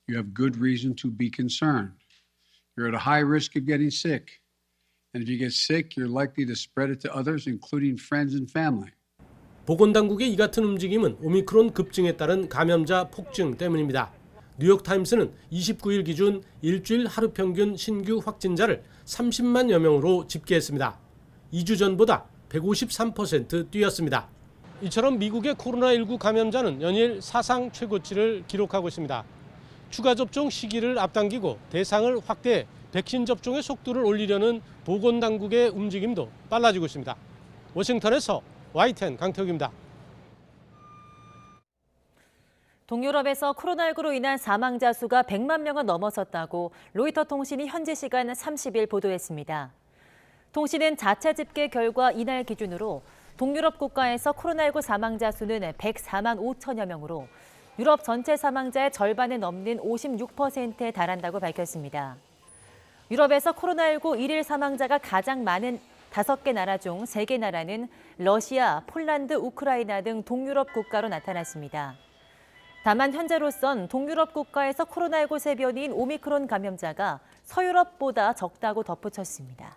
you have good reason to be concerned. You're at a high risk of getting sick. And if you get sick, you're likely to spread it to others, including friends and family. 보건당국의 이 같은 움직임은 오미크론 급증에 따른 감염자 폭증 때문입니다. 뉴욕타임스는 29일 기준 일주일 하루 평균 신규 확진자를 30만여 명으로 집계했습니다. 2주 전보다 153% 뛰었습니다. 이처럼 미국의 코로나19 감염자는 연일 사상 최고치를 기록하고 있습니다. 추가 접종 시기를 앞당기고 대상을 확대해 백신 접종의 속도를 올리려는 보건당국의 움직임도 빨라지고 있습니다. 워싱턴에서 YTN 강태욱입니다. 동유럽에서 코로나19로 인한 사망자 수가 100만 명을 넘어섰다고 로이터 통신이 현지 시간 30일 보도했습니다. 통신은 자체 집계 결과 이날 기준으로 동유럽 국가에서 코로나19 사망자 수는 104만 5천여 명으로 유럽 전체 사망자의 절반에 넘는 56%에 달한다고 밝혔습니다. 유럽에서 코로나19 일일 사망자가 가장 많은 5개 나라 중 3개 나라는 러시아, 폴란드, 우크라이나 등 동유럽 국가로 나타났습니다. 다만 현재로선 동유럽 국가에서 코로나19 세변이인 오미크론 감염자가 서유럽보다 적다고 덧붙였습니다.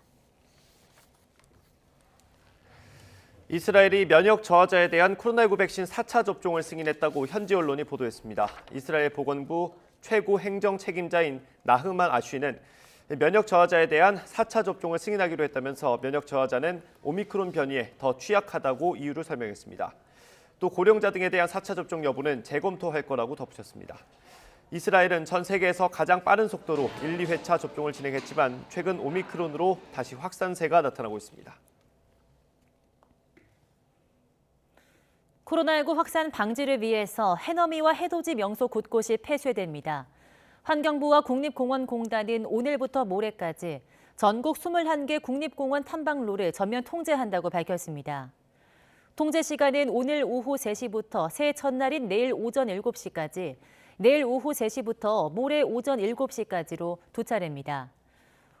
이스라엘이 면역 저하자에 대한 코로나19 백신 4차 접종을 승인했다고 현지 언론이 보도했습니다. 이스라엘 보건부 최고 행정 책임자인 나흐만 아쉬는 면역 저하자에 대한 4차 접종을 승인하기로 했다면서 면역 저하자는 오미크론 변이에 더 취약하다고 이유를 설명했습니다. 또 고령자 등에 대한 4차 접종 여부는 재검토할 거라고 덧붙였습니다. 이스라엘은 전 세계에서 가장 빠른 속도로 1, 2회차 접종을 진행했지만 최근 오미크론으로 다시 확산세가 나타나고 있습니다. 코로나19 확산 방지를 위해서 해넘이와 해돋이 명소 곳곳이 폐쇄됩니다. 환경부와 국립공원공단은 오늘부터 모레까지 전국 21개 국립공원 탐방로를 전면 통제한다고 밝혔습니다. 통제 시간은 오늘 오후 3시부터 새해 첫날인 내일 오전 7시까지, 내일 오후 3시부터 모레 오전 7시까지로 두 차례입니다.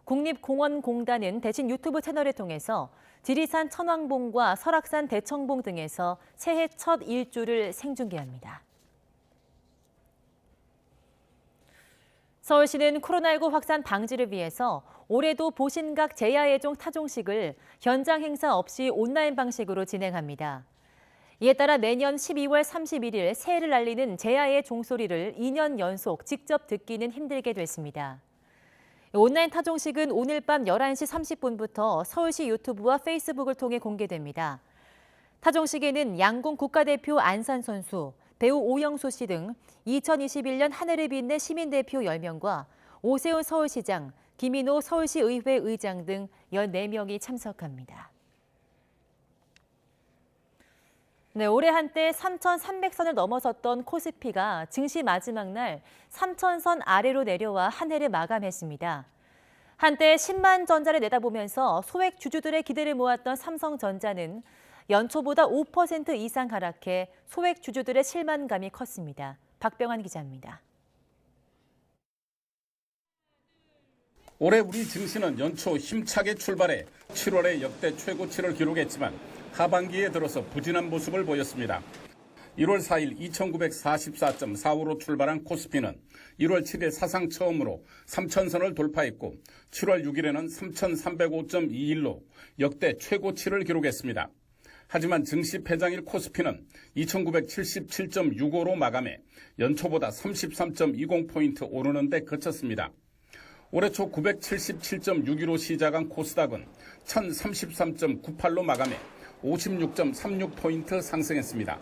국립공원공단은 대신 유튜브 채널을 통해서 지리산 천왕봉과 설악산 대청봉 등에서 새해 첫 일주를 생중계합니다. 서울시는 코로나19 확산 방지를 위해서 올해도 보신각 제야예종 타종식을 현장 행사 없이 온라인 방식으로 진행합니다. 이에 따라 내년 12월 31일 새해를 알리는 제야의 종소리를 2년 연속 직접 듣기는 힘들게 됐습니다. 온라인 타종식은 오늘 밤 11시 30분부터 서울시 유튜브와 페이스북을 통해 공개됩니다. 타종식에는 양궁 국가대표 안산 선수, 배우 오영수 씨 등 2021년 한 해를 빛낸 시민대표 10명과 오세훈 서울시장, 김인호 서울시의회 의장 등 14명이 참석합니다. 네, 올해 한때 3,300선을 넘어섰던 코스피가 증시 마지막 날 3,000선 아래로 내려와 한 해를 마감했습니다. 한때 10만 전자를 내다보면서 소액 주주들의 기대를 모았던 삼성전자는 연초보다 5% 이상 하락해 소액 주주들의 실망감이 컸습니다. 박병환 기자입니다. 올해 우리 증시는 연초 힘차게 출발해 7월에 역대 최고치를 기록했지만 하반기에 들어서 부진한 모습을 보였습니다. 1월 4일 2944.45로 출발한 코스피는 1월 7일 사상 처음으로 3,000선을 돌파했고 7월 6일에는 3,305.21로 역대 최고치를 기록했습니다. 하지만 증시 폐장일 코스피는 2,977.65로 마감해 연초보다 33.20포인트 오르는 데 그쳤습니다. 올해 초 977.62로 시작한 코스닥은 1,033.98로 마감해 56.36포인트 상승했습니다.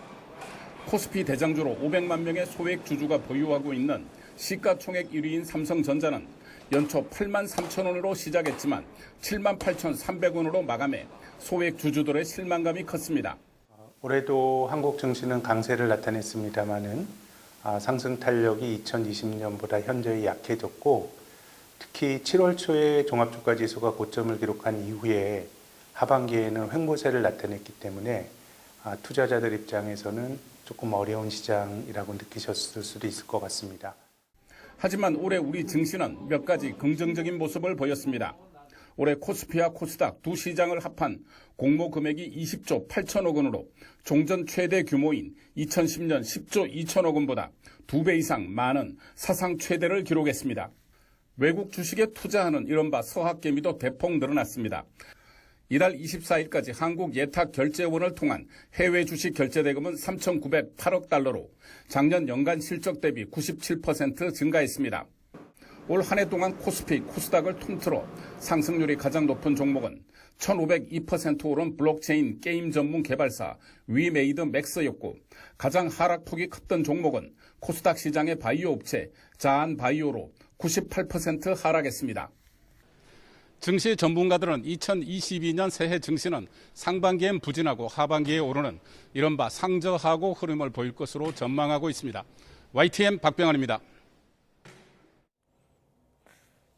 코스피 대장주로 500만 명의 소액 주주가 보유하고 있는 시가총액 1위인 삼성전자는 연초 8만 3천 원으로 시작했지만 7만 8,300원으로 마감해 소액 주주들의 실망감이 컸습니다. 올해도 한국 증시는 강세를 나타냈습니다마는 상승 탄력이 2020년보다 현저히 약해졌고 특히 7월 초에 종합주가지수가 고점을 기록한 이후에 하반기에는 횡보세를 나타냈기 때문에 투자자들 입장에서는 조금 어려운 시장이라고 느끼셨을 수도 있을 것 같습니다. 하지만 올해 우리 증시는 몇 가지 긍정적인 모습을 보였습니다. 올해 코스피와 코스닥 두 시장을 합한 공모 금액이 20조 8천억 원으로 종전 최대 규모인 2010년 10조 2천억 원보다 2배 이상 많은 사상 최대를 기록했습니다. 외국 주식에 투자하는 이른바 서학개미도 대폭 늘어났습니다. 이달 24일까지 한국예탁결제원을 통한 해외 주식 결제 대금은 3,908억 달러로 작년 연간 실적 대비 97% 증가했습니다. 올 한 해 동안 코스피, 코스닥을 통틀어 상승률이 가장 높은 종목은 1,502% 오른 블록체인 게임 전문 개발사 위메이드 맥스였고 가장 하락폭이 컸던 종목은 코스닥 시장의 바이오 업체 자안바이오로 98% 하락했습니다. 증시 전문가들은 2022년 새해 증시는 상반기엔 부진하고 하반기에 오르는 이른바 상저하고 흐름을 보일 것으로 전망하고 있습니다. YTN 박병환입니다.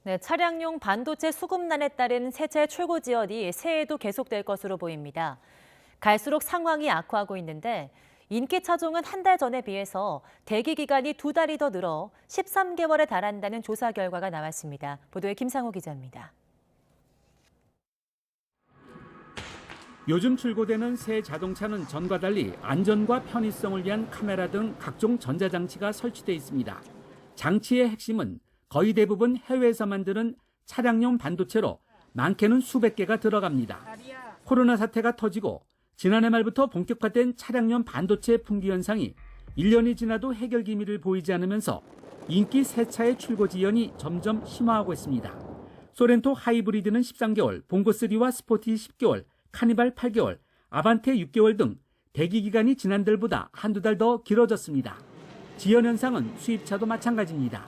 네, 차량용 반도체 수급난에 따른 세제 출고 지연이 새해에도 계속될 것으로 보입니다. 갈수록 상황이 악화하고 있는데 인기 차종은 한 달 전에 비해서 대기 기간이 2달이 더 늘어 13개월에 달한다는 조사 결과가 나왔습니다. 보도에 김상호 기자입니다. 요즘 출고되는 새 자동차는 전과 달리 안전과 편의성을 위한 카메라 등 각종 전자장치가 설치돼 있습니다. 장치의 핵심은 거의 대부분 해외에서 만드는 차량용 반도체로 많게는 수백 개가 들어갑니다. 코로나 사태가 터지고 지난해 말부터 본격화된 차량용 반도체 품귀 현상이 1년이 지나도 해결 기미를 보이지 않으면서 인기 새 차의 출고 지연이 점점 심화하고 있습니다. 소렌토 하이브리드는 13개월, 봉고3와 스포티 10개월, 카니발 8개월, 아반떼 6개월 등 대기 기간이 지난달보다 한두 달 더 길어졌습니다. 지연 현상은 수입차도 마찬가지입니다.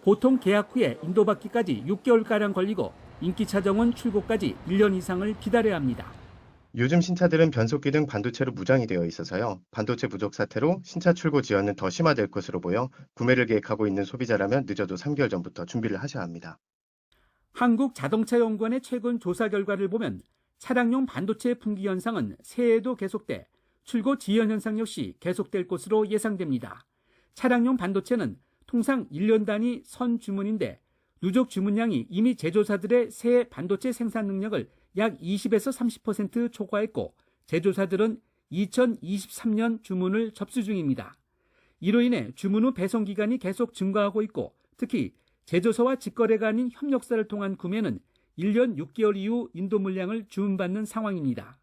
보통 계약 후에 인도받기까지 6개월가량 걸리고 인기 차종은 출고까지 1년 이상을 기다려야 합니다. 요즘 신차들은 변속기 등 반도체로 무장이 되어 있어서요. 반도체 부족 사태로 신차 출고 지연은 더 심화될 것으로 보여 구매를 계획하고 있는 소비자라면 늦어도 3개월 전부터 준비를 하셔야 합니다. 한국자동차연구원의 최근 조사 결과를 보면 차량용 반도체 품귀 현상은 새해에도 계속돼 출고 지연 현상 역시 계속될 것으로 예상됩니다. 차량용 반도체는 통상 1년 단위 선 주문인데 누적 주문량이 이미 제조사들의 새 반도체 생산 능력을 약 20에서 30% 초과했고 제조사들은 2023년 주문을 접수 중입니다. 이로 인해 주문 후 배송 기간이 계속 증가하고 있고 특히 제조사와 직거래가 아닌 협력사를 통한 구매는 1년 6개월 이후 인도 물량을 주문받는 상황입니다.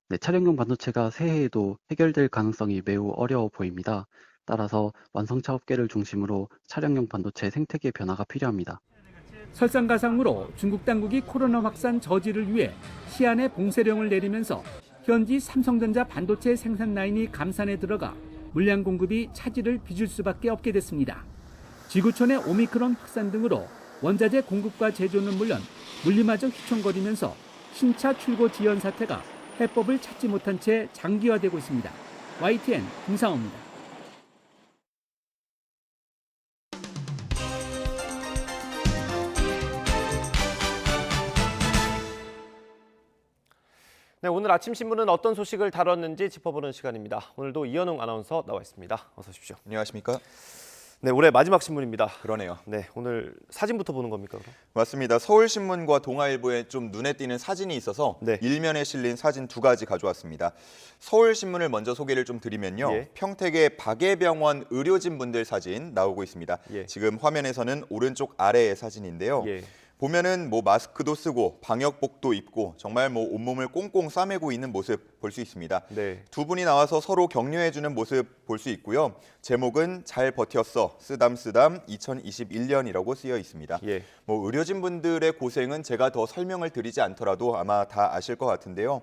네, 차량용 반도체가 새해에도 해결될 가능성이 매우 어려워 보입니다. 따라서 완성차 업계를 중심으로 차량용 반도체 생태계 변화가 필요합니다. 설상가상으로 중국 당국이 코로나 확산 저지를 위해 시안에 봉쇄령을 내리면서 현지 삼성전자 반도체 생산 라인이 감산에 들어가 물량 공급이 차질을 빚을 수밖에 없게 됐습니다. 지구촌의 오미크론 확산 등으로 원자재 공급과 제조는 물론 물리마저 휘청거리면서 신차 출고 지연 사태가 해법을 찾지 못한 채 장기화되고 있습니다. YTN 김상호입니다. 네, 오늘 아침 신문은 어떤 소식을 다뤘는지 짚어보는 시간입니다. 오늘도 이현웅 아나운서 나와 있습니다. 어서 오십시오. 안녕하십니까? 네, 올해 마지막 신문입니다. 그러네요. 네, 오늘 사진부터 보는 겁니까? 그럼? 맞습니다. 서울신문과 동아일보에 좀 눈에 띄는 사진이 있어서 일면에 실린 사진 두 가지 가져왔습니다. 서울신문을 먼저 소개를 좀 드리면요. 평택의 박예병원 의료진분들 사진 나오고 있습니다. 지금 화면에서는 오른쪽 아래의 사진인데요. 보면은 뭐 마스크도 쓰고 방역복도 입고 정말 뭐 온몸을 꽁꽁 싸매고 있는 모습 볼 수 있습니다. 두 분이 나와서 서로 격려해주는 모습 볼 수 있고요. 제목은 잘 버텼어 쓰담쓰담 2021년이라고 쓰여 있습니다. 뭐 의료진분들의 고생은 제가 더 설명을 드리지 않더라도 아마 다 아실 것 같은데요.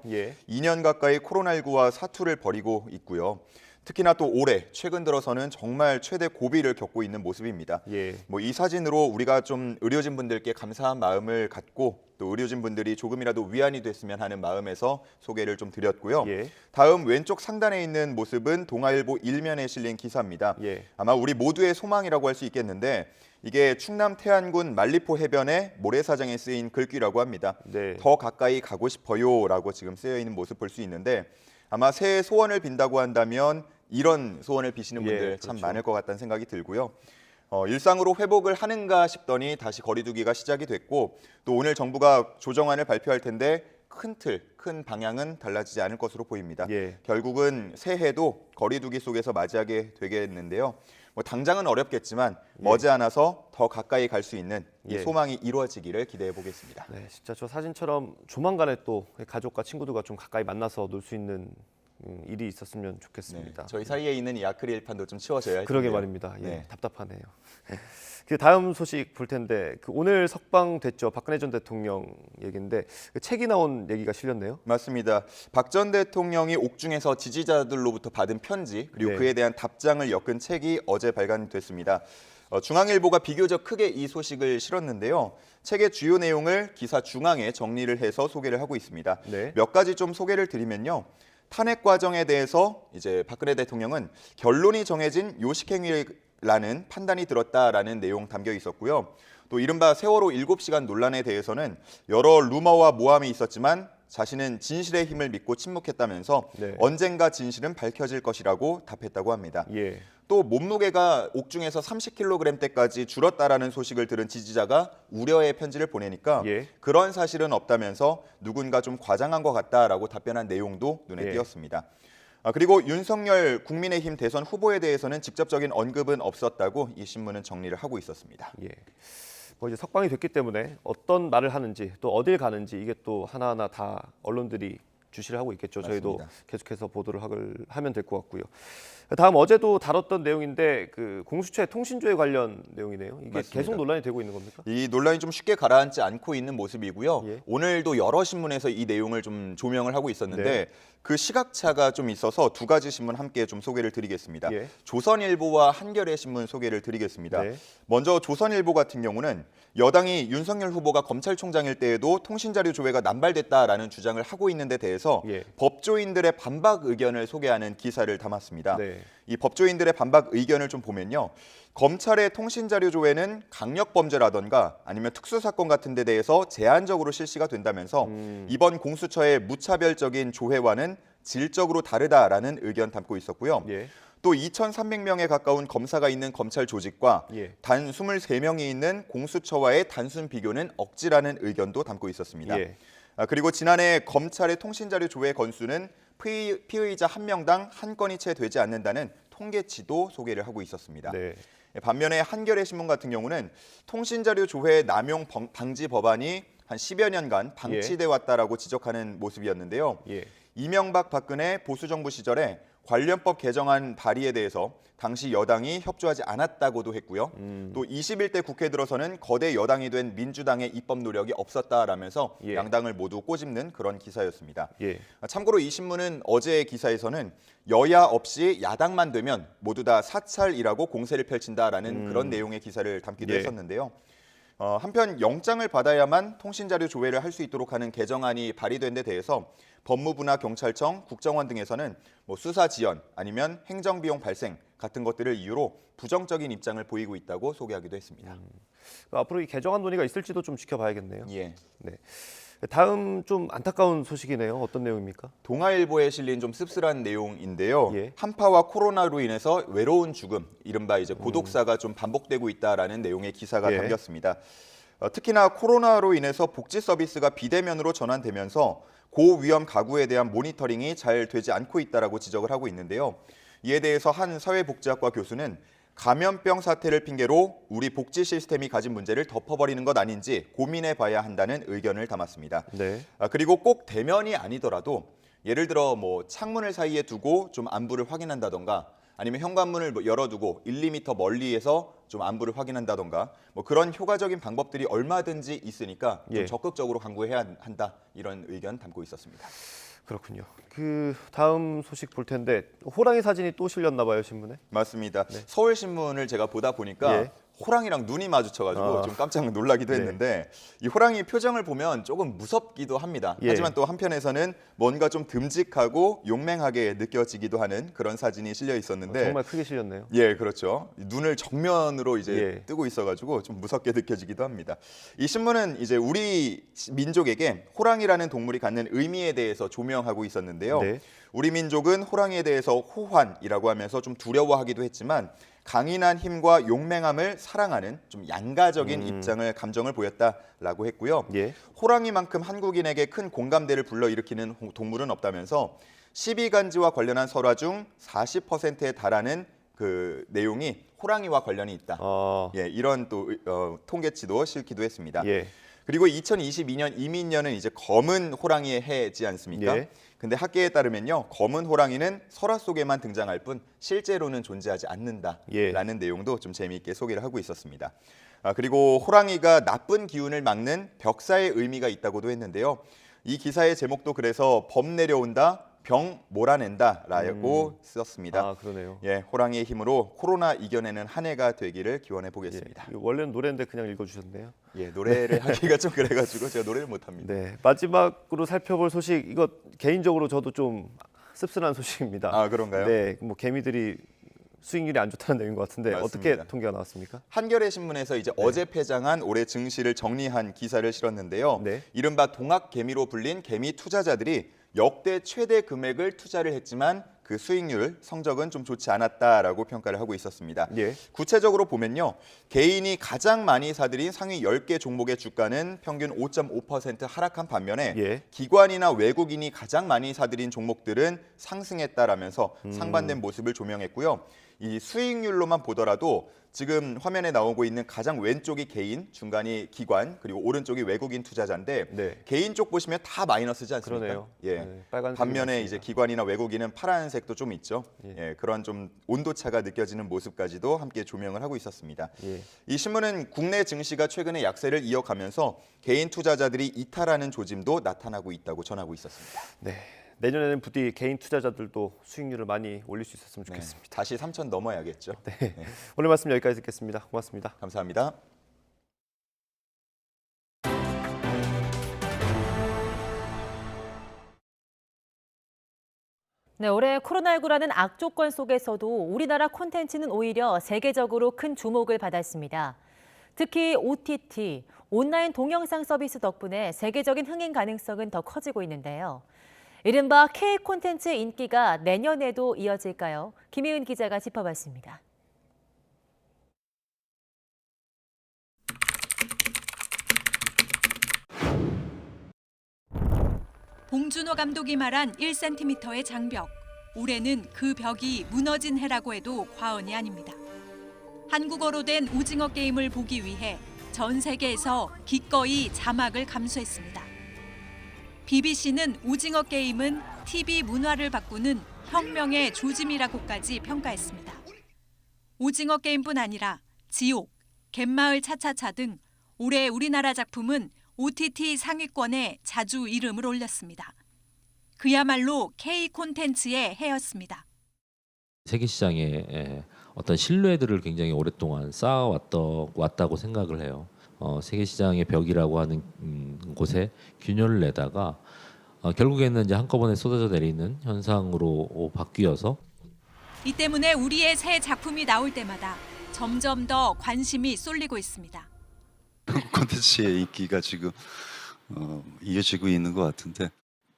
2년 가까이 코로나19와 사투를 벌이고 있고요. 특히나 또 올해 최근 들어서는 정말 최대 고비를 겪고 있는 모습입니다. 뭐 이 사진으로 우리가 좀 의료진분들께 감사한 마음을 갖고 또 의료진분들이 조금이라도 위안이 됐으면 하는 마음에서 소개를 좀 드렸고요. 다음 왼쪽 상단에 있는 모습은 동아일보 일면에 실린 기사입니다. 아마 우리 모두의 소망이라고 할 수 있겠는데 이게 충남 태안군 만리포 해변의 모래사장에 쓰인 글귀라고 합니다. 더 가까이 가고 싶어요라고 지금 쓰여 있는 모습 볼 수 있는데 아마 새해 소원을 빈다고 한다면 이런 소원을 비시는 분들 참 많을 것 같다는 생각이 들고요. 일상으로 회복을 하는가 싶더니 다시 거리두기가 시작이 됐고 또 오늘 정부가 조정안을 발표할 텐데 큰 방향은 달라지지 않을 것으로 보입니다. 결국은 새해도 거리두기 속에서 맞이하게 되겠는데요. 뭐 당장은 어렵겠지만 머지않아서 더 가까이 갈 수 있는 이 예. 소망이 이루어지기를 기대해 보겠습니다. 네, 진짜 저 사진처럼 조만간에 또 가족과 친구들과 좀 가까이 만나서 놀 수 있는 일이 있었으면 좋겠습니다. 저희 사이에 있는 이 아크릴판도 좀 치워져야 할 그러게 텐데요. 말입니다. 예, 네. 답답하네요. 그 다음 소식 볼 텐데 오늘 석방됐죠. 박근혜 전 대통령 얘기인데 책이 나온 얘기가 실렸네요. 맞습니다. 박 전 대통령이 옥중에서 지지자들로부터 받은 편지 그리고 네. 그에 대한 답장을 엮은 책이 어제 발간됐습니다. 중앙일보가 비교적 크게 이 소식을 실었는데요. 책의 주요 내용을 기사 중앙에 정리를 해서 소개를 하고 있습니다. 네. 몇 가지 좀 소개를 드리면요. 탄핵 과정에 대해서 이제 박근혜 대통령은 결론이 정해진 요식행위라는 판단이 들었다라는 내용 담겨 있었고요. 또 이른바 세월호 7시간 논란에 대해서는 여러 루머와 모함이 있었지만 자신은 진실의 힘을 믿고 침묵했다면서 네. 언젠가 진실은 밝혀질 것이라고 답했다고 합니다. 예. 또 몸무게가 옥중에서 30kg대까지 줄었다라는 소식을 들은 지지자가 우려의 편지를 보내니까 예. 그런 사실은 없다면서 누군가 좀 과장한 것 같다라고 답변한 내용도 눈에 예. 띄었습니다. 그리고 윤석열 국민의힘 대선 후보에 대해서는 직접적인 언급은 없었다고 이 신문은 정리를 하고 있었습니다. 예. 뭐 이제 석방이 됐기 때문에 어떤 말을 하는지 또 어딜 가는지 이게 또 하나하나 다 언론들이 주시를 하고 있겠죠. 저희도 맞습니다. 계속해서 보도를 하면 될 것 같고요. 다음 어제도 다뤘던 내용인데 그 공수처 통신조회 관련 내용이네요. 이게 맞습니다. 계속 논란이 되고 있는 겁니까? 이 논란이 좀 쉽게 가라앉지 않고 있는 모습이고요. 예. 오늘도 여러 신문에서 이 내용을 좀 조명을 하고 있었는데 네. 그 시각차가 좀 있어서 두 가지 신문 함께 좀 소개를 드리겠습니다. 예. 조선일보와 한겨레 신문 소개를 드리겠습니다. 네. 먼저 조선일보 같은 경우는 여당이 윤석열 후보가 검찰총장일 때에도 통신자료 조회가 남발됐다라는 주장을 하고 있는 데 대해서 예. 법조인들의 반박 의견을 소개하는 기사를 담았습니다. 네. 이 법조인들의 반박 의견을 좀 보면요. 검찰의 통신자료 조회는 강력범죄라던가 아니면 특수사건 같은 데 대해서 제한적으로 실시가 된다면서 이번 공수처의 무차별적인 조회와는 질적으로 다르다라는 의견 담고 있었고요. 예. 또 2,300명에 가까운 검사가 있는 검찰 조직과 예. 단 23명이 있는 공수처와의 단순 비교는 억지라는 의견도 담고 있었습니다. 예. 그리고 지난해 검찰의 통신자료 조회 건수는 피의자 한 명당 한 건이 채 되지 않는다는 통계치도 소개를 하고 있었습니다. 네. 반면에 한겨레 신문 같은 경우는 통신자료 조회 남용 방지 법안이 한 10여 년간 방치돼 왔다라고 지적하는 모습이었는데요. 예. 이명박 박근혜 보수정부 시절에 관련법 개정안 발의에 대해서 당시 여당이 협조하지 않았다고도 했고요. 또 21대 국회 들어서는 거대 여당이 된 민주당의 입법 노력이 없었다라면서 예. 양당을 모두 꼬집는 그런 기사였습니다. 예. 참고로 이 신문은 어제의 기사에서는 여야 없이 야당만 되면 모두 다 사찰이라고 공세를 펼친다라는 그런 내용의 기사를 담기도 예. 했었는데요. 한편 영장을 받아야만 통신자료 조회를 할 수 있도록 하는 개정안이 발의된 데 대해서 법무부나 경찰청, 국정원 등에서는 뭐 수사 지연 아니면 행정비용 발생 같은 것들을 이유로 부정적인 입장을 보이고 있다고 소개하기도 했습니다. 앞으로 이 개정안 논의가 있을지도 좀 지켜봐야겠네요. 예. 네. 다음 좀 안타까운 소식이네요. 어떤 내용입니까? 동아일보에 실린 좀 씁쓸한 내용인데요. 예. 한파와 코로나로 인해서 외로운 죽음, 이른바 이제 고독사가 좀 반복되고 있다라는 내용의 기사가 예. 담겼습니다. 특히나 코로나로 인해서 복지 서비스가 비대면으로 전환되면서 고위험 가구에 대한 모니터링이 잘 되지 않고 있다라고 지적을 하고 있는데요. 이에 대해서 한 사회복지학과 교수는 감염병 사태를 핑계로 우리 복지 시스템이 가진 문제를 덮어버리는 것 아닌지 고민해봐야 한다는 의견을 담았습니다. 네. 그리고 꼭 대면이 아니더라도 예를 들어 뭐 창문을 사이에 두고 좀 안부를 확인한다던가 아니면 현관문을 열어두고 1, 2m 멀리에서 좀 안부를 확인한다던가 뭐 그런 효과적인 방법들이 얼마든지 있으니까 좀 예. 적극적으로 강구해야 한다 이런 의견 담고 있었습니다. 그렇군요. 그 다음 소식 볼 텐데 호랑이 사진이 또 실렸나 봐요, 신문에. 맞습니다. 서울신문을 제가 보다 보니까 예. 호랑이랑 눈이 마주쳐가지고 좀 깜짝 놀라기도 네. 했는데 이 호랑이 표정을 보면 조금 무섭기도 합니다. 예. 하지만 또 한편에서는 뭔가 좀 듬직하고 용맹하게 느껴지기도 하는 그런 사진이 실려 있었는데 정말 크게 실렸네요. 예, 그렇죠. 눈을 정면으로 이제 예. 뜨고 있어가지고 좀 무섭게 느껴지기도 합니다. 이 신문은 이제 우리 민족에게 호랑이라는 동물이 갖는 의미에 대해서 조명하고 있었는데요. 네. 우리 민족은 호랑이에 대해서 호환이라고 하면서 좀 두려워하기도 했지만 강인한 힘과 용맹함을 사랑하는 좀 양가적인 입장을 감정을 보였다라고 했고요. 예. 호랑이만큼 한국인에게 큰 공감대를 불러일으키는 동물은 없다면서 12간지와 관련한 설화 중 40%에 달하는 그 내용이 호랑이와 관련이 있다. 예, 이런 또 통계치도 실기도 했습니다. 예. 그리고 2022년 이민년은 이제 검은 호랑이의 해지 않습니까? 예. 근데 학계에 따르면요, 검은 호랑이는 설화 속에만 등장할 뿐 실제로는 존재하지 않는다라는 내용도 좀 재미있게 소개를 하고 있었습니다. 그리고 호랑이가 나쁜 기운을 막는 벽사의 의미가 있다고도 했는데요. 이 기사의 제목도 그래서 범 내려온다, 병 몰아낸다라고 썼습니다. 그러네요. 예, 호랑이의 힘으로 코로나 이겨내는 한 해가 되기를 기원해 보겠습니다. 예, 원래는 노래인데 그냥 읽어주셨네요. 예, 노래를 하기가 좀 그래가지고 제가 노래를 못합니다. 네, 마지막으로 살펴볼 소식, 이거 개인적으로 저도 좀 씁쓸한 소식입니다. 아, 그런가요? 네, 뭐 개미들이 수익률이 안 좋다는 내용인 것 같은데 맞습니다. 어떻게 통계가 나왔습니까? 한겨레 신문에서 이제 어제 폐장한 올해 증시를 정리한 기사를 실었는데요. 이른바 동학 개미로 불린 개미 투자자들이 역대 최대 금액을 투자를 했지만 그 수익률 성적은 좀 좋지 않았다라고 평가를 하고 있었습니다. 구체적으로 보면요. 개인이 가장 많이 사들인 상위 10개 종목의 주가는 평균 5.5% 하락한 반면에 기관이나 외국인이 가장 많이 사들인 종목들은 상승했다라면서 상반된 모습을 조명했고요. 이 수익률로만 보더라도 지금 화면에 나오고 있는 가장 왼쪽이 개인, 중간이 기관, 그리고 오른쪽이 외국인 투자자인데 개인 쪽 보시면 다 마이너스지 않습니까? 그러네요. 예. 네, 빨간색이 반면에 많습니다. 이제 기관이나 외국인은 파란색도 좀 있죠. 예, 그런 좀 온도차가 느껴지는 모습까지도 함께 조명을 하고 있었습니다. 이 신문은 국내 증시가 최근에 약세를 이어가면서 개인 투자자들이 이탈하는 조짐도 나타나고 있다고 전하고 있었습니다. 네. 내년에는 부디 개인 투자자들도 수익률을 많이 올릴 수 있었으면 좋겠습니다. 다시 3천 넘어야겠죠. 네. 오늘 말씀 여기까지 듣겠습니다. 고맙습니다. 감사합니다. 네, 올해 코로나19라는 악조건 속에서도 우리나라 콘텐츠는 오히려 세계적으로 큰 주목을 받았습니다. 특히 OTT, 온라인 동영상 서비스 덕분에 세계적인 흥행 가능성은 더 커지고 있는데요. 이른바 K 콘텐츠의 인기가 내년에도 이어질까요? 김혜은 기자가 짚어봤습니다. 봉준호 감독이 말한 1cm의 장벽. 올해는 그 벽이 무너진 해라고 해도 과언이 아닙니다. 한국어로 된 오징어 게임을 보기 위해 전 세계에서 기꺼이 자막을 감수했습니다. BBC는 오징어 게임은 TV 문화를 바꾸는 혁명의 조짐이라고까지 평가했습니다. 오징어 게임뿐 아니라 지옥, 갯마을 차차차 등 올해 우리나라 작품은 OTT 상위권에 자주 이름을 올렸습니다. 그야말로 K 콘텐츠의 해였습니다. 세계 시장에 어떤 신뢰들을 굉장히 오랫동안 쌓아왔다고 생각을 해요. 세계 시장의 벽이라고 하는 곳에 균열을 내다가 결국에는 이제 한꺼번에 쏟아져 내리는 현상으로 바뀌어서 이 때문에 우리의 새 작품이 나올 때마다 점점 더 관심이 쏠리고 있습니다. 한국 콘텐츠의 인기가 지금 이어지고 있는 것 같은데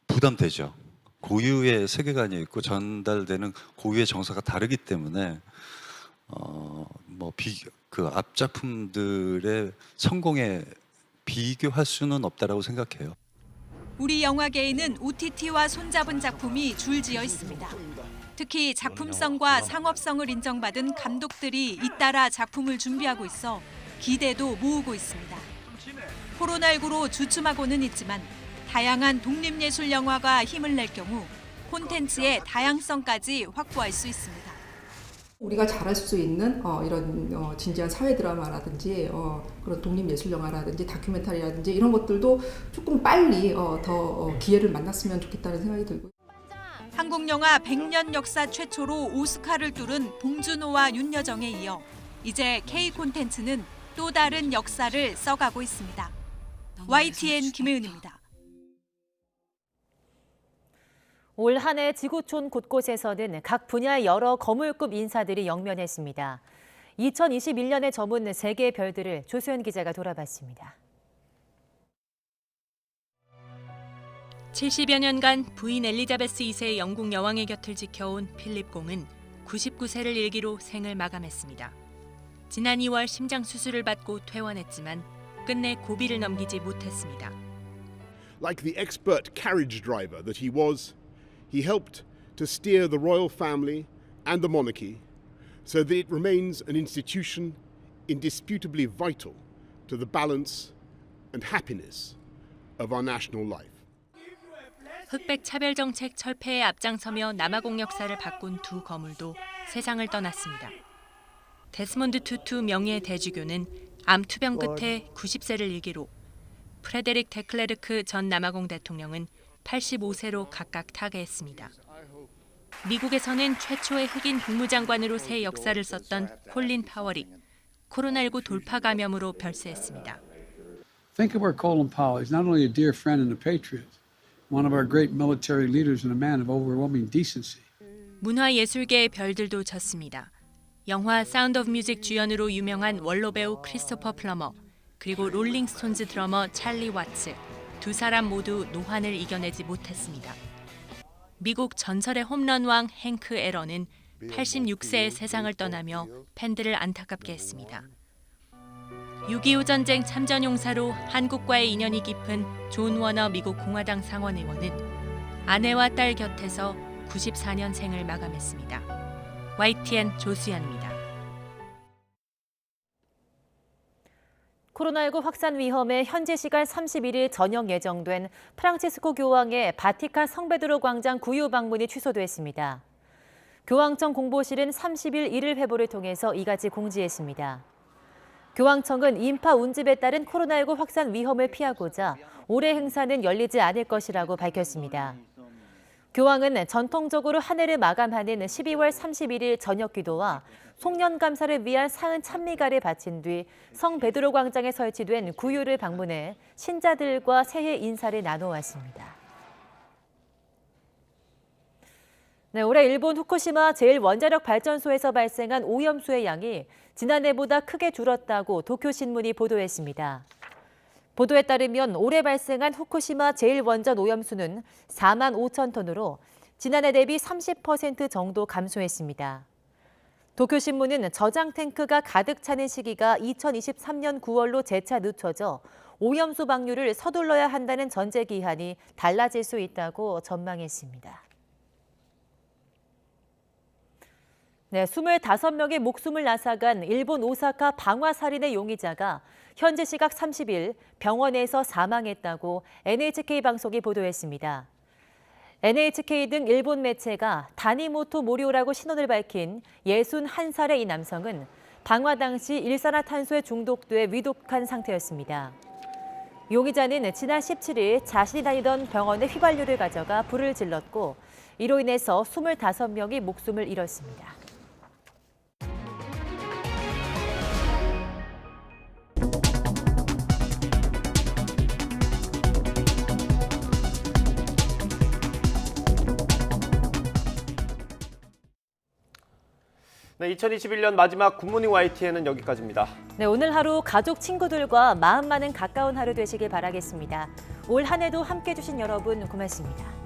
부담되죠. 고유의 세계관이 있고 전달되는 고유의 정서가 다르기 때문에 그 앞 작품들의 성공에 비교할 수는 없다라고 생각해요. 우리 영화계에는 OTT와 손잡은 작품이 줄지어 있습니다. 특히 작품성과 상업성을 인정받은 감독들이 잇따라 작품을 준비하고 있어 기대도 모으고 있습니다. 코로나19로 주춤하고는 있지만 다양한 독립예술 영화가 힘을 낼 경우 콘텐츠의 다양성까지 확보할 수 있습니다. 우리가 잘할 수 있는 이런 진지한 사회 드라마라든지 그런 독립예술 영화라든지 다큐멘터리라든지 이런 것들도 조금 빨리 더 기회를 만났으면 좋겠다는 생각이 들고요. 한국 영화 100년 역사 최초로 오스카를 뚫은 봉준호와 윤여정에 이어 이제 K 콘텐츠는 또 다른 역사를 써가고 있습니다. YTN 김혜은입니다. 올 한 해 지구촌 곳곳에서는 각 분야의 여러 거물급 인사들이 영면했습니다. 2021년에 저문 세계의 별들을 조수연 기자가 돌아봤습니다. 70여 년간 부인 엘리자베스 2세 영국 여왕의 곁을 지켜온 필립 공은 99세를 일기로 생을 마감했습니다. 지난 2월 심장 수술을 받고 퇴원했지만 끝내 고비를 넘기지 못했습니다. Like the expert carriage driver that he was, he helped to steer the royal family and the monarchy so that it remains an institution indisputably vital to the balance and happiness of our national life. 흑백 차별 정책 철폐에 앞장서며 남아공 역사를 바꾼 두 거물도 세상을 떠났습니다. 데스몬드 투투 명예 대주교는 암 투병 끝에 90세를 일기로, 프레데릭 데클레르크 전 남아공 대통령은 85세로 각각 타계했습니다. 미국에서는 최초의 흑인 국무장관으로 새 역사를 썼던 콜린 파월이 코로나19 돌파 감염으로 별세했습니다. Think of our Colin Powell. He's not only a dear friend and a patriot, one of our great military leaders and a man of overwhelming decency. 문화예술계의 별들도 졌습니다. 영화 사운드 오브 뮤직 주연으로 유명한 원로 배우 크리스토퍼 플러머, 그리고 롤링스톤즈 드러머 찰리 와츠, 두 사람 모두 노환을 이겨내지 못했습니다. 미국 전설의 홈런왕 행크 에런은 86세에 세상을 떠나며 팬들을 안타깝게 했습니다. 6.25 전쟁 참전용사로 한국과의 인연이 깊은 존 워너 미국 공화당 상원의원은 아내와 딸 곁에서 94년 생을 마감했습니다. YTN 조수연입니다. 코로나19 확산 위험에 현지 시간 31일 저녁 예정된 프랑치스코 교황의 바티칸 성베드로 광장 구유 방문이 취소됐습니다. 교황청 공보실은 30일 1일 회보를 통해서 이같이 공지했습니다. 교황청은 인파 운집에 따른 코로나19 확산 위험을 피하고자 올해 행사는 열리지 않을 것이라고 밝혔습니다. 교황은 전통적으로 한 해를 마감하는 12월 31일 저녁 기도와 송년 감사를 위한 사은 찬미가를 바친 뒤 성 베드로 광장에 설치된 구유를 방문해 신자들과 새해 인사를 나눠왔습니다. 네, 올해 일본 후쿠시마 제1원자력 발전소에서 발생한 오염수의 양이 지난해보다 크게 줄었다고 도쿄신문이 보도했습니다. 보도에 따르면 올해 발생한 후쿠시마 제1원전 오염수는 4만 5천 톤으로 지난해 대비 30% 정도 감소했습니다. 도쿄신문은 저장 탱크가 가득 차는 시기가 2023년 9월로 재차 늦춰져 오염수 방류를 서둘러야 한다는 전제 기한이 달라질 수 있다고 전망했습니다. 네, 25명의 목숨을 앗아간 일본 오사카 방화 살인의 용의자가 현지 시각 30일 병원에서 사망했다고 NHK 방송이 보도했습니다. NHK 등 일본 매체가 다니모토 모리오라고 신원을 밝힌 61살의 이 남성은 방화 당시 일산화탄소에 중독돼 위독한 상태였습니다. 용의자는 지난 17일 자신이 다니던 병원에 휘발유를 가져가 불을 질렀고 이로 인해서 25명이 목숨을 잃었습니다. 네, 2021년 마지막 굿모닝 YTN은 여기까지입니다. 네, 오늘 하루 가족, 친구들과 마음 많은 가까운 하루 되시길 바라겠습니다. 올 한 해도 함께해 주신 여러분 고맙습니다.